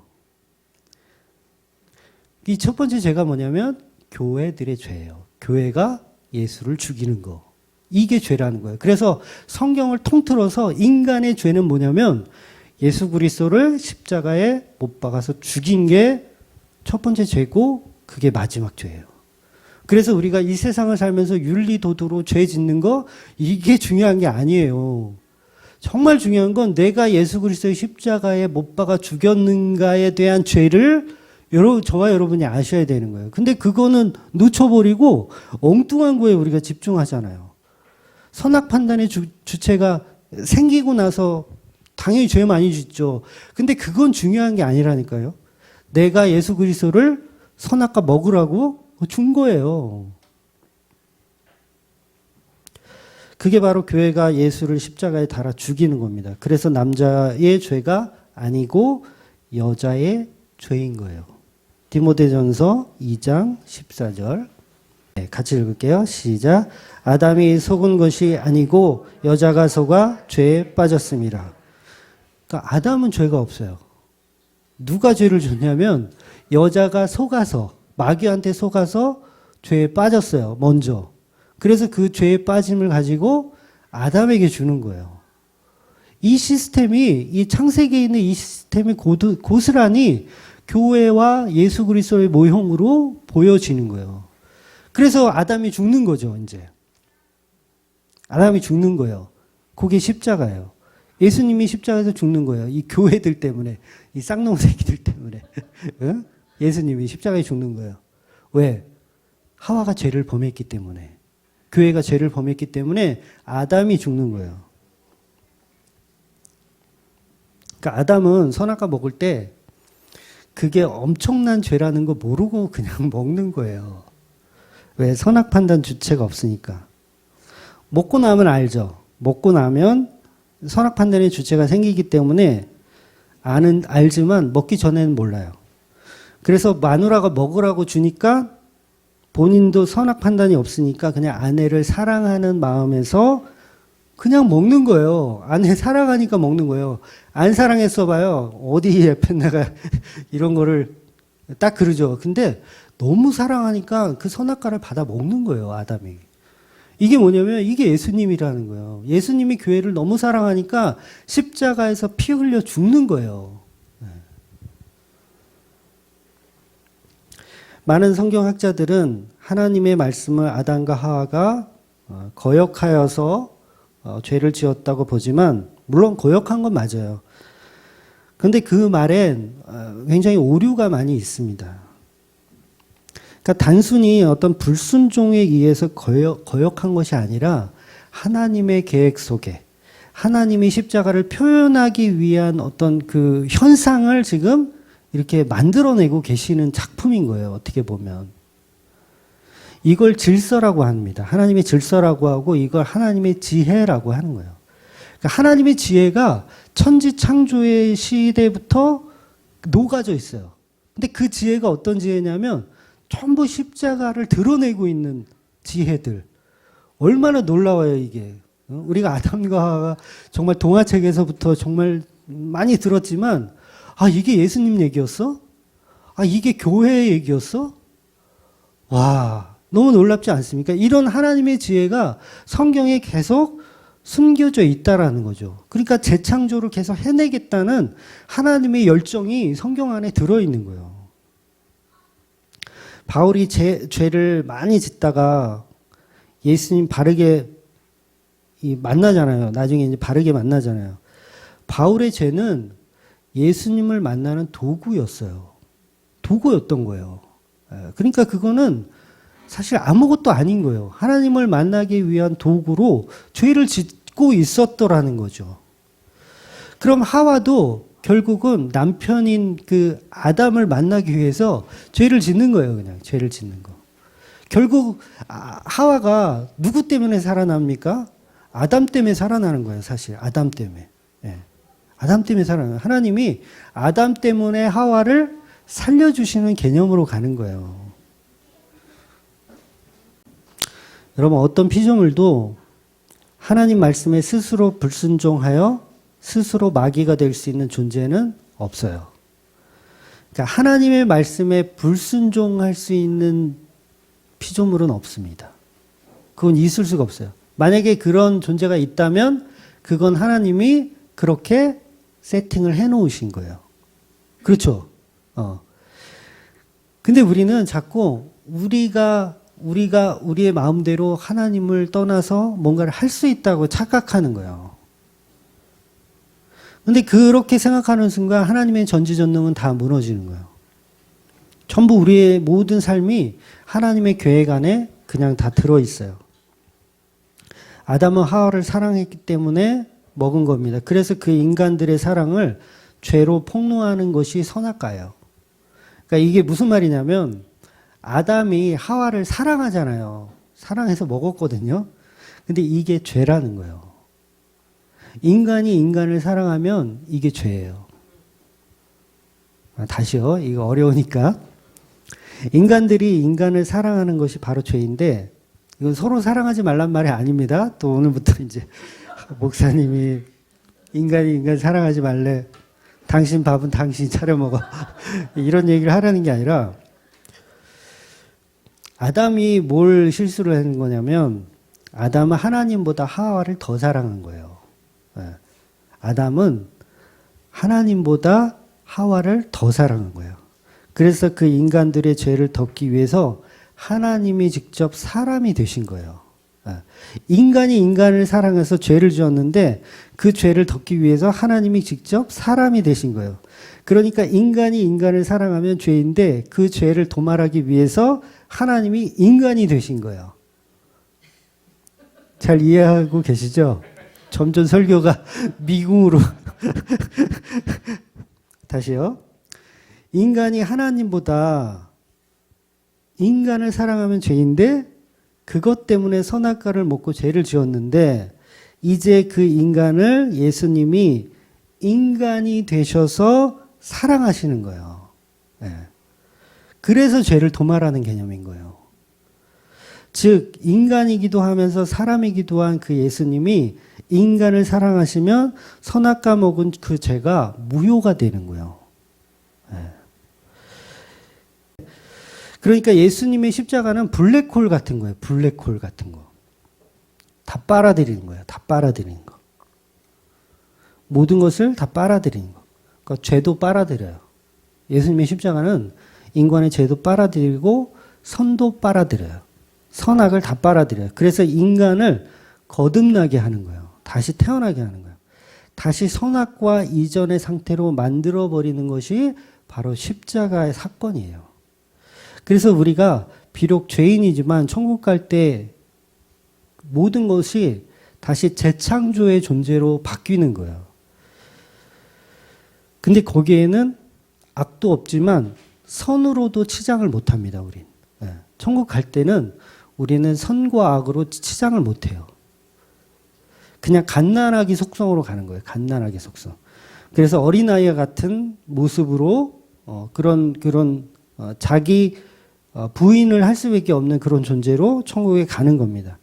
[SPEAKER 1] 이 첫 번째 죄가 뭐냐면 교회들의 죄예요. 교회가 예수를 죽이는 거. 이게 죄라는 거예요. 그래서 성경을 통틀어서 인간의 죄는 뭐냐면 예수 그리스도를 십자가에 못 박아서 죽인 게 첫 번째 죄고 그게 마지막 죄예요. 그래서 우리가 이 세상을 살면서 윤리도덕으로 죄 짓는 거 이게 중요한 게 아니에요. 정말 중요한 건 내가 예수 그리스도의 십자가에 못 박아 죽였는가에 대한 죄를 저와 여러분이 아셔야 되는 거예요. 근데 그거는 놓쳐버리고 엉뚱한 거에 우리가 집중하잖아요. 선악 판단의 주체가 생기고 나서 당연히 죄 많이 짓죠. 근데 그건 중요한 게 아니라니까요. 내가 예수 그리스도를 선악과 먹으라고 준 거예요. 그게 바로 교회가 예수를 십자가에 달아 죽이는 겁니다. 그래서 남자의 죄가 아니고 여자의 죄인 거예요. 디모데전서 2장 14절. 네, 같이 읽을게요. 시작. 아담이 속은 것이 아니고 여자가 속아 죄에 빠졌습니다. 그러니까 아담은 죄가 없어요. 누가 죄를 줬냐면 여자가 속아서 마귀한테 속아서 죄에 빠졌어요. 먼저. 그래서 그 죄에 빠짐을 가지고 아담에게 주는 거예요. 이 시스템이 이 창세기에 있는 이 시스템이 고스란히 교회와 예수 그리스도의 모형으로 보여지는 거예요. 그래서 아담이 죽는 거죠, 이제. 아담이 죽는 거예요. 그게 십자가예요. 예수님이 십자가에서 죽는 거예요. 이 교회들 때문에, 이 쌍놈 새끼들 때문에. 응? 예수님이 십자가에 죽는 거예요. 왜? 하와가 죄를 범했기 때문에. 교회가 죄를 범했기 때문에 아담이 죽는 거예요. 그러니까 아담은 선악과 먹을 때 그게 엄청난 죄라는 거 모르고 그냥 먹는 거예요. 왜? 선악 판단 주체가 없으니까. 먹고 나면 알죠. 먹고 나면 선악 판단의 주체가 생기기 때문에 알지만 먹기 전에는 몰라요. 그래서 마누라가 먹으라고 주니까 본인도 선악 판단이 없으니까 그냥 아내를 사랑하는 마음에서 그냥 먹는 거예요. 아내 사랑하니까 먹는 거예요. 안 사랑했어 봐요. 어디 옆에 내가 이런 거를 딱 그러죠. 근데 너무 사랑하니까 그 선악과를 받아 먹는 거예요, 아담이. 이게 뭐냐면 이게 예수님이라는 거예요. 예수님이 교회를 너무 사랑하니까 십자가에서 피 흘려 죽는 거예요. 많은 성경학자들은 하나님의 말씀을 아담과 하와가 거역하여서 죄를 지었다고 보지만 물론 거역한 건 맞아요. 그런데 그 말엔 굉장히 오류가 많이 있습니다. 그러니까 단순히 어떤 불순종에 의해서 거역한 것이 아니라 하나님의 계획 속에 하나님이 십자가를 표현하기 위한 어떤 그 현상을 지금 이렇게 만들어내고 계시는 작품인 거예요. 어떻게 보면. 이걸 질서라고 합니다. 하나님의 질서라고 하고 이걸 하나님의 지혜라고 하는 거예요. 그러니까 하나님의 지혜가 천지 창조의 시대부터 녹아져 있어요. 근데 그 지혜가 어떤 지혜냐면 전부 십자가를 드러내고 있는 지혜들. 얼마나 놀라워요, 이게. 우리가 아담과 하와가 정말 동화책에서부터 정말 많이 들었지만 아, 이게 예수님 얘기였어? 아, 이게 교회의 얘기였어? 와, 너무 놀랍지 않습니까? 이런 하나님의 지혜가 성경에 계속 숨겨져 있다라는 거죠. 그러니까 재창조를 계속 해내겠다는 하나님의 열정이 성경 안에 들어있는 거예요. 바울이 죄를 많이 짓다가 예수님 바르게 만나잖아요. 나중에 이제 바르게 만나잖아요. 바울의 죄는 예수님을 만나는 도구였어요. 도구였던 거예요. 그러니까 그거는 사실 아무것도 아닌 거예요. 하나님을 만나기 위한 도구로 죄를 짓고 있었더라는 거죠. 그럼 하와도 결국은 남편인 그 아담을 만나기 위해서 죄를 짓는 거예요. 그냥 죄를 짓는 거. 결국 하와가 누구 때문에 살아납니까? 아담 때문에 살아나는 거예요. 사실 아담 때문에. 예. 아담 때문에 살아나요. 하나님이 아담 때문에 하와를 살려주시는 개념으로 가는 거예요. 여러분, 어떤 피조물도 하나님 말씀에 스스로 불순종하여 스스로 마귀가 될 수 있는 존재는 없어요. 그러니까 하나님의 말씀에 불순종할 수 있는 피조물은 없습니다. 그건 있을 수가 없어요. 만약에 그런 존재가 있다면 그건 하나님이 그렇게 세팅을 해 놓으신 거예요. 그렇죠? 근데 우리는 자꾸 우리의 마음대로 하나님을 떠나서 뭔가를 할 수 있다고 착각하는 거예요. 근데 그렇게 생각하는 순간 하나님의 전지전능은 다 무너지는 거예요. 전부 우리의 모든 삶이 하나님의 계획 안에 그냥 다 들어있어요. 아담은 하와를 사랑했기 때문에 먹은 겁니다. 그래서 그 인간들의 사랑을 죄로 폭로하는 것이 선악과예요. 그러니까 이게 무슨 말이냐면 아담이 하와를 사랑하잖아요. 사랑해서 먹었거든요. 근데 이게 죄라는 거예요. 인간이 인간을 사랑하면 이게 죄예요. 다시요. 이거 어려우니까. 인간들이 인간을 사랑하는 것이 바로 죄인데 이건 서로 사랑하지 말란 말이 아닙니다. 또 오늘부터 이제 목사님이 인간이 인간 사랑하지 말래. 당신 밥은 당신이 차려 먹어. 이런 얘기를 하라는 게 아니라 아담이 뭘 실수를 한 거냐면 아담은 하나님보다 하와를 더 사랑한 거예요. 아담은 하나님보다 하와를 더 사랑한 거예요. 그래서 그 인간들의 죄를 덮기 위해서 하나님이 직접 사람이 되신 거예요. 인간이 인간을 사랑해서 죄를 지었는데 그 죄를 덮기 위해서 하나님이 직접 사람이 되신 거예요. 그러니까 인간이 인간을 사랑하면 죄인데 그 죄를 도말하기 위해서 하나님이 인간이 되신 거예요. 잘 이해하고 계시죠? 점점 설교가 미궁으로. 다시요. 인간이 하나님보다 인간을 사랑하면 죄인데 그것 때문에 선악과를 먹고 죄를 지었는데 이제 그 인간을 예수님이 인간이 되셔서 사랑하시는 거예요. 네. 그래서 죄를 도말하는 개념인 거예요. 즉 인간이기도 하면서 사람이기도 한 그 예수님이 인간을 사랑하시면 선악과 먹은 그 죄가 무효가 되는 거예요. 네. 그러니까 예수님의 십자가는 블랙홀 같은 거예요. 블랙홀 같은 거. 다 빨아들이는 거예요. 다 빨아들이는 거. 모든 것을 다 빨아들이는 거. 그러니까 죄도 빨아들여요. 예수님의 십자가는 인간의 죄도 빨아들이고 선도 빨아들여요. 선악을 다 빨아들여요. 그래서 인간을 거듭나게 하는 거예요. 다시 태어나게 하는 거예요. 다시 선악과 이전의 상태로 만들어버리는 것이 바로 십자가의 사건이에요. 그래서 우리가 비록 죄인이지만 천국 갈 때 모든 것이 다시 재창조의 존재로 바뀌는 거예요. 근데 거기에는 악도 없지만 선으로도 치장을 못합니다. 우린. 천국 갈 때는 우리는 선과 악으로 치장을 못해요. 그냥 갓난아기 속성으로 가는 거예요. 갓난아기 속성. 그래서 어린아이와 같은 모습으로 그런 자기 부인을 할 수밖에 없는 그런 존재로 천국에 가는 겁니다.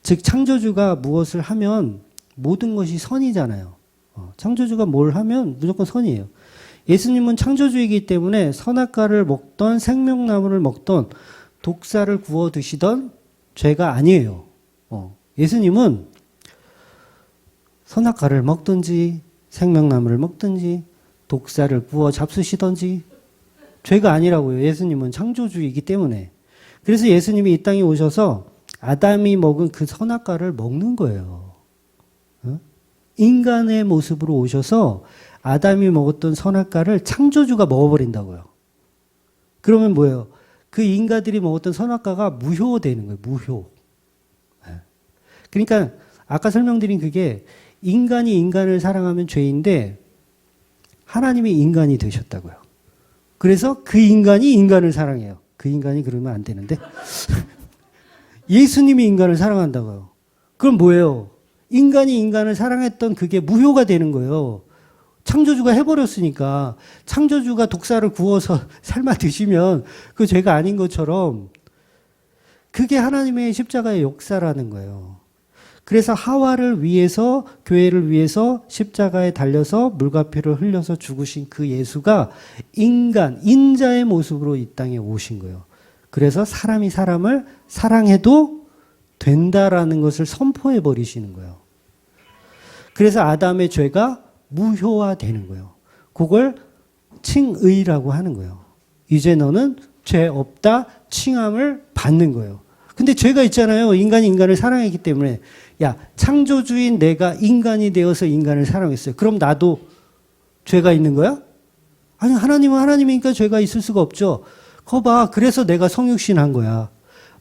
[SPEAKER 1] 즉 창조주가 무엇을 하면 모든 것이 선이잖아요. 창조주가 뭘 하면 무조건 선이에요. 예수님은 창조주이기 때문에 선악과를 먹던 생명나무를 먹던 독사를 구워 드시던 죄가 아니에요. 예수님은 선악과를 먹든지 생명나무를 먹든지 독사를 구워 잡수시든지 죄가 아니라고요. 예수님은 창조주이기 때문에. 그래서 예수님이 이 땅에 오셔서 아담이 먹은 그 선악과를 먹는 거예요. 인간의 모습으로 오셔서 아담이 먹었던 선악과를 창조주가 먹어버린다고요. 그러면 뭐예요? 그 인간들이 먹었던 선악과가 무효되는 거예요. 무효. 그러니까 아까 설명드린 그게 인간이 인간을 사랑하면 죄인데 하나님이 인간이 되셨다고요. 그래서 그 인간이 인간을 사랑해요. 그 인간이 그러면 안 되는데 예수님이 인간을 사랑한다고요. 그럼 뭐예요? 인간이 인간을 사랑했던 그게 무효가 되는 거예요. 창조주가 해버렸으니까 창조주가 독사를 구워서 삶아 드시면 그 죄가 아닌 것처럼 그게 하나님의 십자가의 역사라는 거예요. 그래서 하와를 위해서 교회를 위해서 십자가에 달려서 물과 피를 흘려서 죽으신 그 예수가 인간, 인자의 모습으로 이 땅에 오신 거예요. 그래서 사람이 사람을 사랑해도 된다라는 것을 선포해 버리시는 거예요. 그래서 아담의 죄가 무효화되는 거예요. 그걸 칭의라고 하는 거예요. 이제 너는 죄 없다 칭함을 받는 거예요. 근데 죄가 있잖아요. 인간이 인간을 사랑했기 때문에. 야, 창조주인 내가 인간이 되어서 인간을 사랑했어요. 그럼 나도 죄가 있는 거야? 아니, 하나님은 하나님이니까 죄가 있을 수가 없죠. 거 봐. 그래서 내가 성육신 한 거야.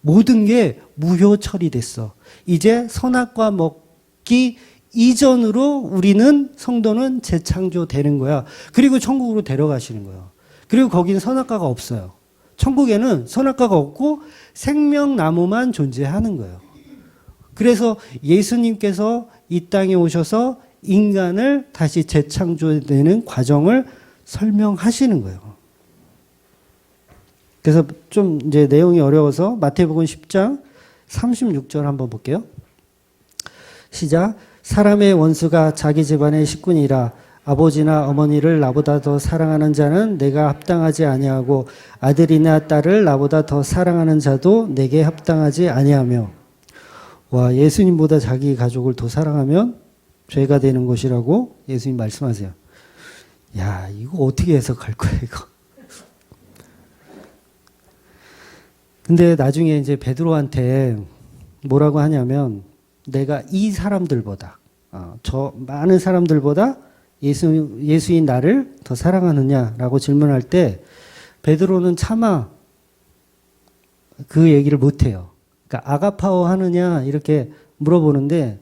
[SPEAKER 1] 모든 게 무효 처리됐어. 이제 선악과 먹기 이전으로 우리는 성도는 재창조되는 거야. 그리고 천국으로 데려가시는 거예요. 그리고 거기는 선악과가 없어요. 천국에는 선악과가 없고 생명나무만 존재하는 거예요. 그래서 예수님께서 이 땅에 오셔서 인간을 다시 재창조되는 과정을 설명하시는 거예요. 그래서 좀 이제 내용이 어려워서 마태복음 10장 36절 한번 볼게요. 시작. 사람의 원수가 자기 집안의 식군이라 아버지나 어머니를 나보다 더 사랑하는 자는 내가 합당하지 아니하고 아들이나 딸을 나보다 더 사랑하는 자도 내게 합당하지 아니하며. 와, 예수님보다 자기 가족을 더 사랑하면 죄가 되는 것이라고 예수님 말씀하세요. 야, 이거 어떻게 해석할 거야, 이거. 근데 나중에 이제 베드로한테 뭐라고 하냐면 내가 이 사람들보다 저 많은 사람들보다 예수인 나를 더 사랑하느냐라고 질문할 때 베드로는 차마 그 얘기를 못해요. 그러니까 아가파오 하느냐 이렇게 물어보는데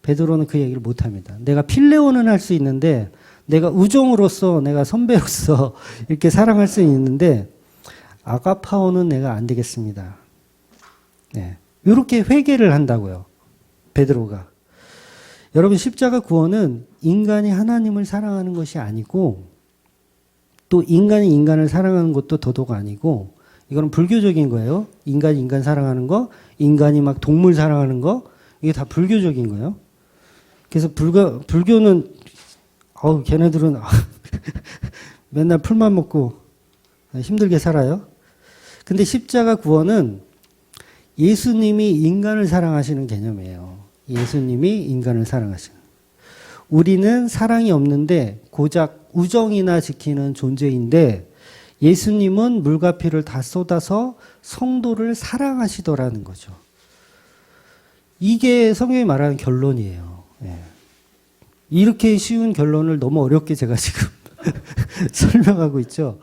[SPEAKER 1] 베드로는 그 얘기를 못합니다. 내가 필레오는 할 수 있는데 내가 우정으로서 내가 선배로서 이렇게 사랑할 수 있는데 아가파오는 내가 안 되겠습니다. 네. 이렇게 회개를 한다고요. 베드로가. 여러분 십자가 구원은 인간이 하나님을 사랑하는 것이 아니고 또 인간이 인간을 사랑하는 것도 더더욱 아니고 이거는 불교적인 거예요. 인간이 인간 사랑하는 거, 인간이 막 동물 사랑하는 거 이게 다 불교적인 거예요. 그래서 불교는 걔네들은 맨날 풀만 먹고 힘들게 살아요. 근데 십자가 구원은 예수님이 인간을 사랑하시는 개념이에요. 예수님이 인간을 사랑하시는. 우리는 사랑이 없는데 고작 우정이나 지키는 존재인데 예수님은 물과 피를 다 쏟아서 성도를 사랑하시더라는 거죠. 이게 성경이 말하는 결론이에요. 예. 이렇게 쉬운 결론을 너무 어렵게 제가 지금 설명하고 있죠.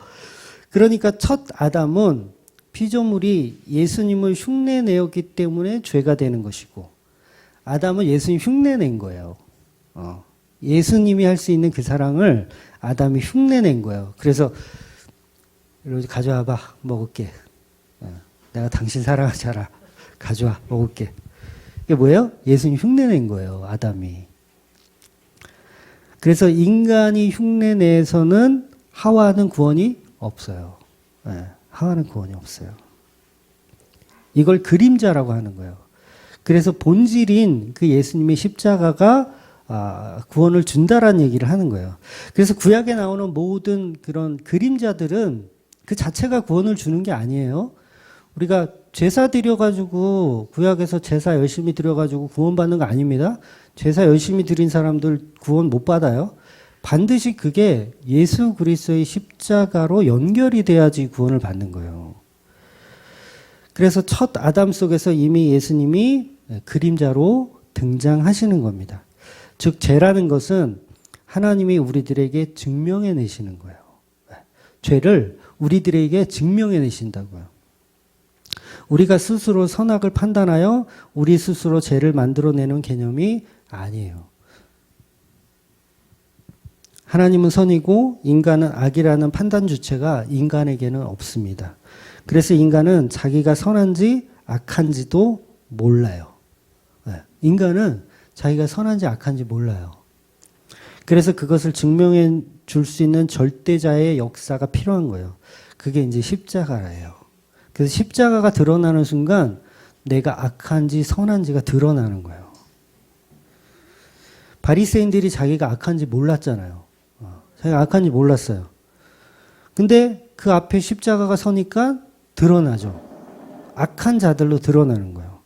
[SPEAKER 1] 그러니까 첫 아담은 피조물이 예수님을 흉내내었기 때문에 죄가 되는 것이고 아담은 예수님 흉내낸 거예요. 예수님이 할 수 있는 그 사랑을 아담이 흉내낸 거예요. 그래서 이러지 가져와봐 먹을게. 내가 당신 사랑하잖아. 가져와 먹을게. 이게 뭐예요? 예수님 흉내낸 거예요. 아담이. 그래서 인간이 흉내내서는 하와는 구원이 없어요. 하와는 구원이 없어요. 이걸 그림자라고 하는 거예요. 그래서 본질인 그 예수님의 십자가가 구원을 준다라는 얘기를 하는 거예요. 그래서 구약에 나오는 모든 그런 그림자들은 그 자체가 구원을 주는 게 아니에요. 우리가 제사 드려가지고 구약에서 제사 열심히 드려가지고 구원받는 거 아닙니다. 제사 열심히 드린 사람들 구원 못 받아요. 반드시 그게 예수 그리스도의 십자가로 연결이 돼야지 구원을 받는 거예요. 그래서 첫 아담 속에서 이미 예수님이 그림자로 등장하시는 겁니다. 즉 죄라는 것은 하나님이 우리들에게 증명해 내시는 거예요. 죄를 우리들에게 증명해 내신다고요. 우리가 스스로 선악을 판단하여 우리 스스로 죄를 만들어내는 개념이 아니에요. 하나님은 선이고 인간은 악이라는 판단 주체가 인간에게는 없습니다. 그래서 인간은 자기가 선한지 악한지도 몰라요. 인간은 자기가 선한지 악한지 몰라요. 그래서 그것을 증명해 줄 수 있는 절대자의 역사가 필요한 거예요. 그게 이제 십자가예요. 그래서 십자가가 드러나는 순간 내가 악한지 선한지가 드러나는 거예요. 바리새인들이 자기가 악한지 몰랐잖아요. 자기가 악한지 몰랐어요. 근데 그 앞에 십자가가 서니까 드러나죠. 악한 자들로 드러나는 거예요.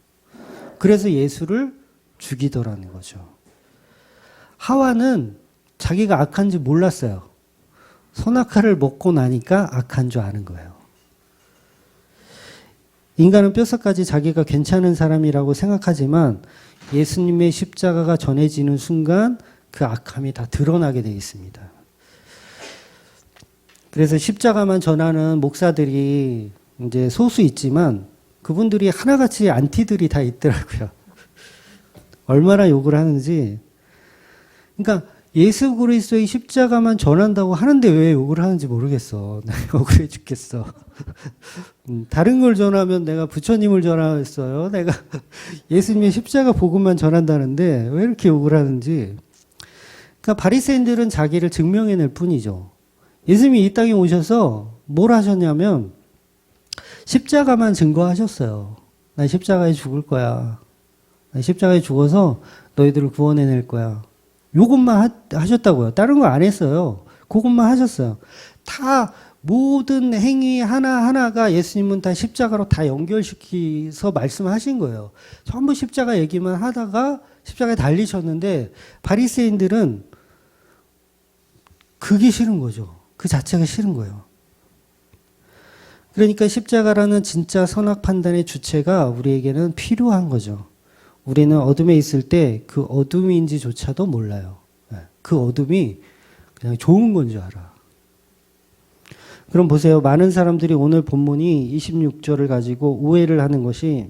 [SPEAKER 1] 그래서 예수를 죽이더라는 거죠. 하와는 자기가 악한지 몰랐어요. 선악과를 먹고 나니까 악한 줄 아는 거예요. 인간은 뼛속까지 자기가 괜찮은 사람이라고 생각하지만 예수님의 십자가가 전해지는 순간 그 악함이 다 드러나게 되어 있습니다. 그래서 십자가만 전하는 목사들이 이제 소수 있지만 그분들이 하나같이 안티들이 다 있더라고요. 얼마나 욕을 하는지. 그러니까 예수 그리스도의 십자가만 전한다고 하는데 왜 욕을 하는지 모르겠어. 내가 억울해 죽겠어. 다른 걸 전하면 내가 부처님을 전하겠어요. 내가 예수님의 십자가 복음만 전한다는데 왜 이렇게 욕을 하는지. 그러니까 바리새인들은 자기를 증명해낼 뿐이죠. 예수님이 이 땅에 오셔서 뭘 하셨냐면 십자가만 증거하셨어요. 나 십자가에 죽을 거야. 나 십자가에 죽어서 너희들을 구원해낼 거야. 요것만 하셨다고요. 다른 거 안 했어요. 그것만 하셨어요. 다 모든 행위 하나하나가 예수님은 다 십자가로 다 연결시켜서 말씀하신 거예요. 전부 십자가 얘기만 하다가 십자가에 달리셨는데 바리새인들은 그게 싫은 거죠. 그 자체가 싫은 거예요. 그러니까 십자가라는 진짜 선악 판단의 주체가 우리에게는 필요한 거죠. 우리는 어둠에 있을 때 그 어둠인지조차도 몰라요. 그 어둠이 그냥 좋은 건 줄 알아. 그럼 보세요. 많은 사람들이 오늘 본문이 26절을 가지고 오해를 하는 것이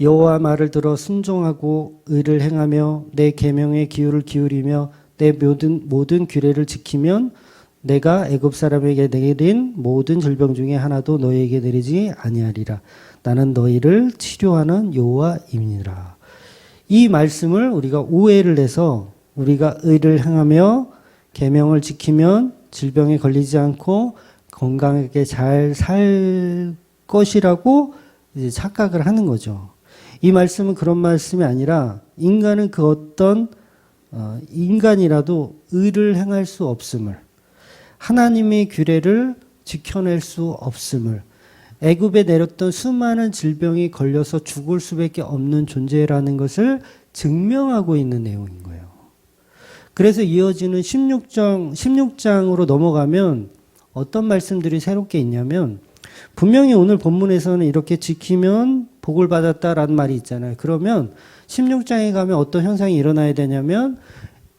[SPEAKER 1] 여호와 말을 들어 순종하고 의를 행하며 내 계명에 귀를 기울이며 내 모든 규례를 지키면 내가 애굽 사람에게 내린 모든 질병 중에 하나도 너희에게 내리지 아니하리라. 나는 너희를 치료하는 여호와임이니라. 이 말씀을 우리가 오해를 해서 우리가 의를 행하며 계명을 지키면 질병에 걸리지 않고 건강하게 잘 살 것이라고 이제 착각을 하는 거죠. 이 말씀은 그런 말씀이 아니라 인간은 그 어떤 인간이라도 의를 행할 수 없음을, 하나님의 규례를 지켜낼 수 없음을, 애굽에 내렸던 수많은 질병이 걸려서 죽을 수밖에 없는 존재라는 것을 증명하고 있는 내용인 거예요. 그래서 이어지는 16장으로 넘어가면 어떤 말씀들이 새롭게 있냐면 분명히 오늘 본문에서는 이렇게 지키면 복을 받았다라는 말이 있잖아요. 그러면 16장에 가면 어떤 현상이 일어나야 되냐면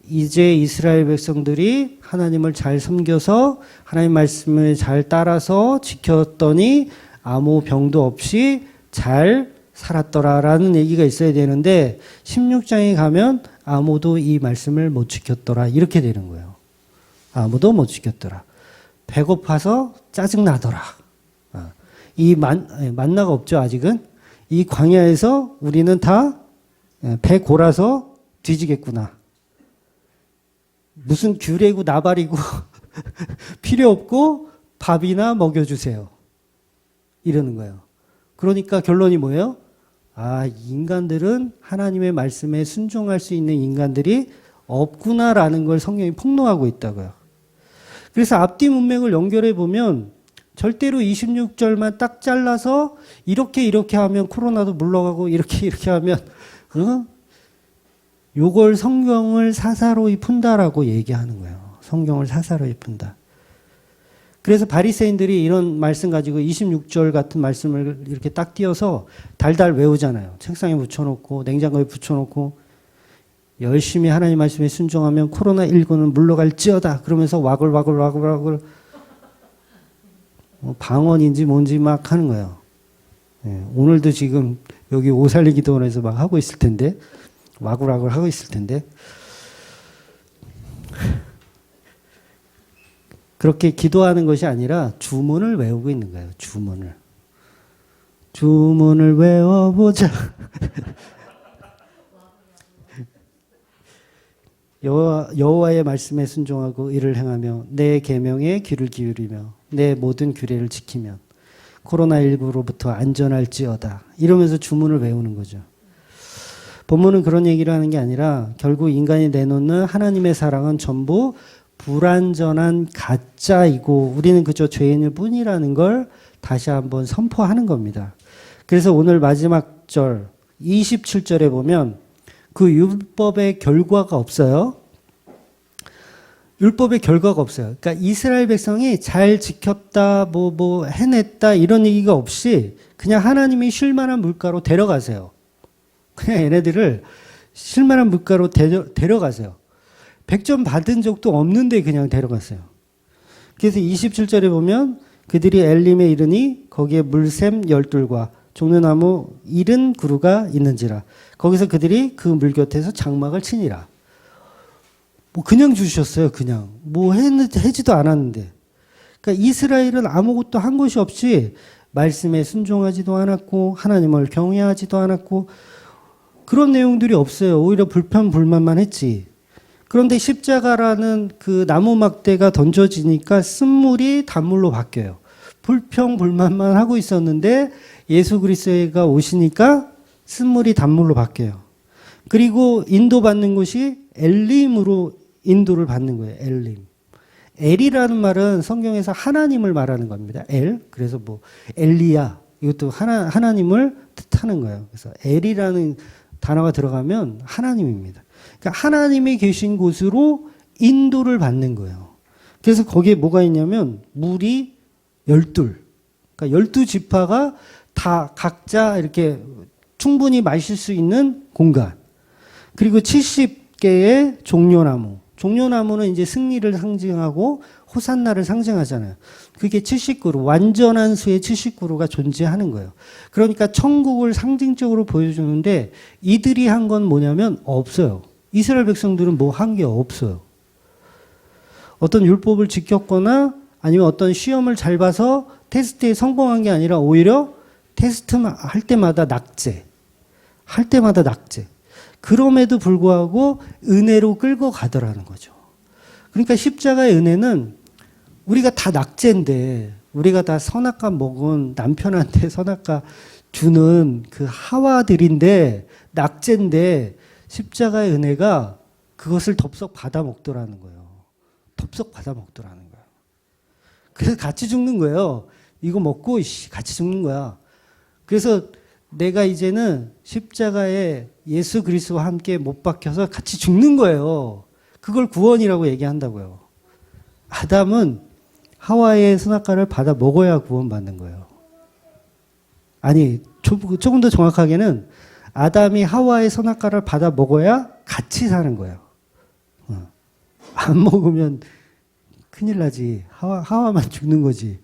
[SPEAKER 1] 이제 이스라엘 백성들이 하나님을 잘 섬겨서 하나님 말씀을 잘 따라서 지켰더니 아무 병도 없이 잘 살았더라라는 얘기가 있어야 되는데 16장에 가면 아무도 이 말씀을 못 지켰더라 이렇게 되는 거예요. 아무도 못 지켰더라. 배고파서 짜증나더라. 이 만나가 없죠 아직은. 이 광야에서 우리는 다 배 골아서 뒤지겠구나. 무슨 규례고 나발이고 필요 없고 밥이나 먹여주세요. 이러는 거예요. 그러니까 결론이 뭐예요? 인간들은 하나님의 말씀에 순종할 수 있는 인간들이 없구나라는 걸 성경이 폭로하고 있다고요. 그래서 앞뒤 문맥을 연결해 보면 절대로 26절만 딱 잘라서 이렇게 하면 코로나도 물러가고 이렇게 하면 요걸 성경을 사사로이 푼다라고 얘기하는 거예요. 성경을 사사로이 푼다. 그래서 바리새인들이 이런 말씀 가지고 26절 같은 말씀을 이렇게 딱 띄어서 달달 외우잖아요. 책상에 붙여놓고 냉장고에 붙여놓고 열심히 하나님 말씀에 순종하면 코로나19는 물러갈지어다. 그러면서 와글와글 방언인지 뭔지 막 하는 거예요. 예, 오늘도 지금 여기 오살리 기도원에서 막 하고 있을 텐데, 와글와글 하고 있을 텐데, 그렇게 기도하는 것이 아니라 주문을 외우고 있는 거예요. 주문을 외워보자. 여호와의 말씀에 순종하고 이를 행하며 내 계명에 귀를 기울이며 내 모든 규례를 지키면 코로나19로부터 안전할지어다. 이러면서 주문을 외우는 거죠. 본문은 그런 얘기를 하는 게 아니라 결국 인간이 내놓는 하나님의 사랑은 전부 불완전한 가짜이고 우리는 그저 죄인일 뿐이라는 걸 다시 한번 선포하는 겁니다. 그래서 오늘 마지막 절 27절에 보면 그 율법의 결과가 없어요. 율법의 결과가 없어요. 그러니까 이스라엘 백성이 잘 지켰다, 뭐 해냈다 이런 얘기가 없이 그냥 하나님이 쉴만한 물가로 데려가세요. 그냥 얘네들을 쉴만한 물가로 데려가세요. 100점 받은 적도 없는데 그냥 데려갔어요. 그래서 27절에 보면 그들이 엘림에 이르니 거기에 물샘 12과 종려나무 70그루가 있는지라. 거기서 그들이 그 물 곁에서 장막을 치니라. 뭐 그냥 주셨어요. 그냥. 뭐 해지도 않았는데. 그러니까 이스라엘은 아무것도 한 것이 없이 말씀에 순종하지도 않았고 하나님을 경외하지도 않았고 그런 내용들이 없어요. 오히려 불평불만만 했지. 그런데 십자가라는 그 나무 막대가 던져지니까 쓴물이 단물로 바뀌어요. 불평불만만 하고 있었는데 예수 그리스도가 오시니까 쓴물이 단물로 바뀌어요. 그리고 인도받는 곳이 엘림으로 인도를 받는 거예요. 엘림. 엘이라는 말은 성경에서 하나님을 말하는 겁니다. 엘. 그래서 뭐 엘리야 이것도 하나님을 뜻하는 거예요. 그래서 엘이라는 단어가 들어가면 하나님입니다. 그러니까 하나님이 계신 곳으로 인도를 받는 거예요. 그래서 거기에 뭐가 있냐면 물이 12. 그러니까 12지파가 다 각자 이렇게 충분히 마실 수 있는 공간. 그리고 70개의 종려나무. 종려나무는 이제 승리를 상징하고 호산나를 상징하잖아요. 그게 70그루, 완전한 수의 70그루가 존재하는 거예요. 그러니까 천국을 상징적으로 보여주는데 이들이 한 건 뭐냐면 없어요. 이스라엘 백성들은 뭐 한 게 없어요. 어떤 율법을 지켰거나 아니면 어떤 시험을 잘 봐서 테스트에 성공한 게 아니라 오히려 테스트 할 때마다 낙제. 그럼에도 불구하고 은혜로 끌고 가더라는 거죠. 그러니까 십자가의 은혜는 우리가 다 낙제인데 우리가 다 선악과 먹은 남편한테 선악과 주는 그 하와들인데 낙제인데 십자가의 은혜가 그것을 덥석 받아 먹더라는 거예요. 그래서 같이 죽는 거예요. 이거 먹고 같이 죽는 거야. 그래서 내가 이제는 십자가에 예수 그리스도와 함께 못 박혀서 같이 죽는 거예요. 그걸 구원이라고 얘기한다고요. 아담은 하와의 선악과를 받아 먹어야 구원받는 거예요. 아니, 조금 더 정확하게는 아담이 하와의 선악과를 받아 먹어야 같이 사는 거예요. 안 먹으면 큰일 나지. 하와만 죽는 거지.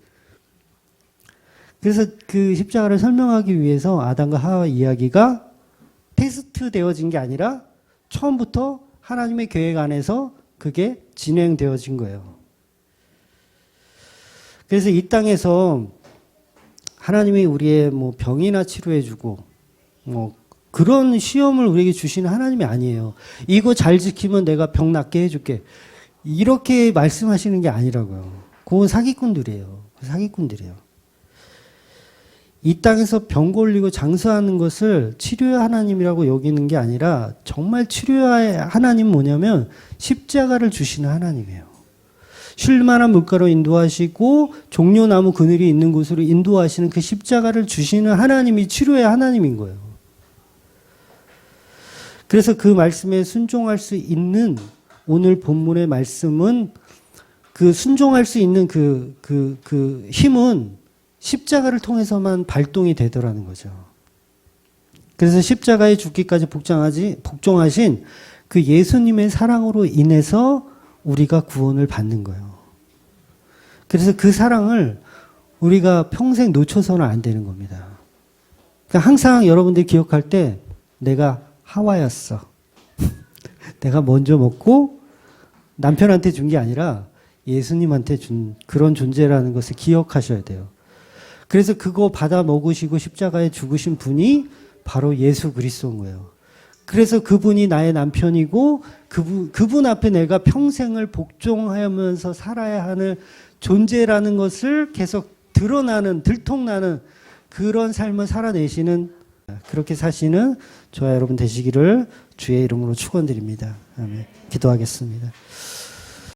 [SPEAKER 1] 그래서 그 십자가를 설명하기 위해서 아담과 하와 이야기가 테스트 되어진 게 아니라 처음부터 하나님의 계획 안에서 그게 진행되어진 거예요. 그래서 이 땅에서 하나님이 우리의 뭐 병이나 치료해주고 뭐 그런 시험을 우리에게 주시는 하나님이 아니에요. 이거 잘 지키면 내가 병 낫게 해줄게. 이렇게 말씀하시는 게 아니라고요. 그건 사기꾼들이에요. 이 땅에서 병 걸리고 장수하는 것을 치료의 하나님이라고 여기는 게 아니라 정말 치료의 하나님 뭐냐면 십자가를 주시는 하나님이에요. 쉴만한 물가로 인도하시고 종려나무 그늘이 있는 곳으로 인도하시는 그 십자가를 주시는 하나님이 치료의 하나님인 거예요. 그래서 그 말씀에 순종할 수 있는 오늘 본문의 말씀은 그 순종할 수 있는 그 힘은 십자가를 통해서만 발동이 되더라는 거죠. 그래서 십자가에 죽기까지 복종하신 그 예수님의 사랑으로 인해서 우리가 구원을 받는 거예요. 그래서 그 사랑을 우리가 평생 놓쳐서는 안 되는 겁니다. 그러니까 항상 여러분들이 기억할 때 내가 하와였어. 내가 먼저 먹고 남편한테 준 게 아니라 예수님한테 준 그런 존재라는 것을 기억하셔야 돼요. 그래서 그거 받아 먹으시고 십자가에 죽으신 분이 바로 예수 그리스도인 거예요. 그래서 그분이 나의 남편이고 그분 앞에 내가 평생을 복종하면서 살아야 하는 존재라는 것을 계속 들통나는 그런 삶을 살아내시는 그렇게 사시는 저와 여러분 되시기를 주의 이름으로 축원드립니다. 아멘. 기도하겠습니다.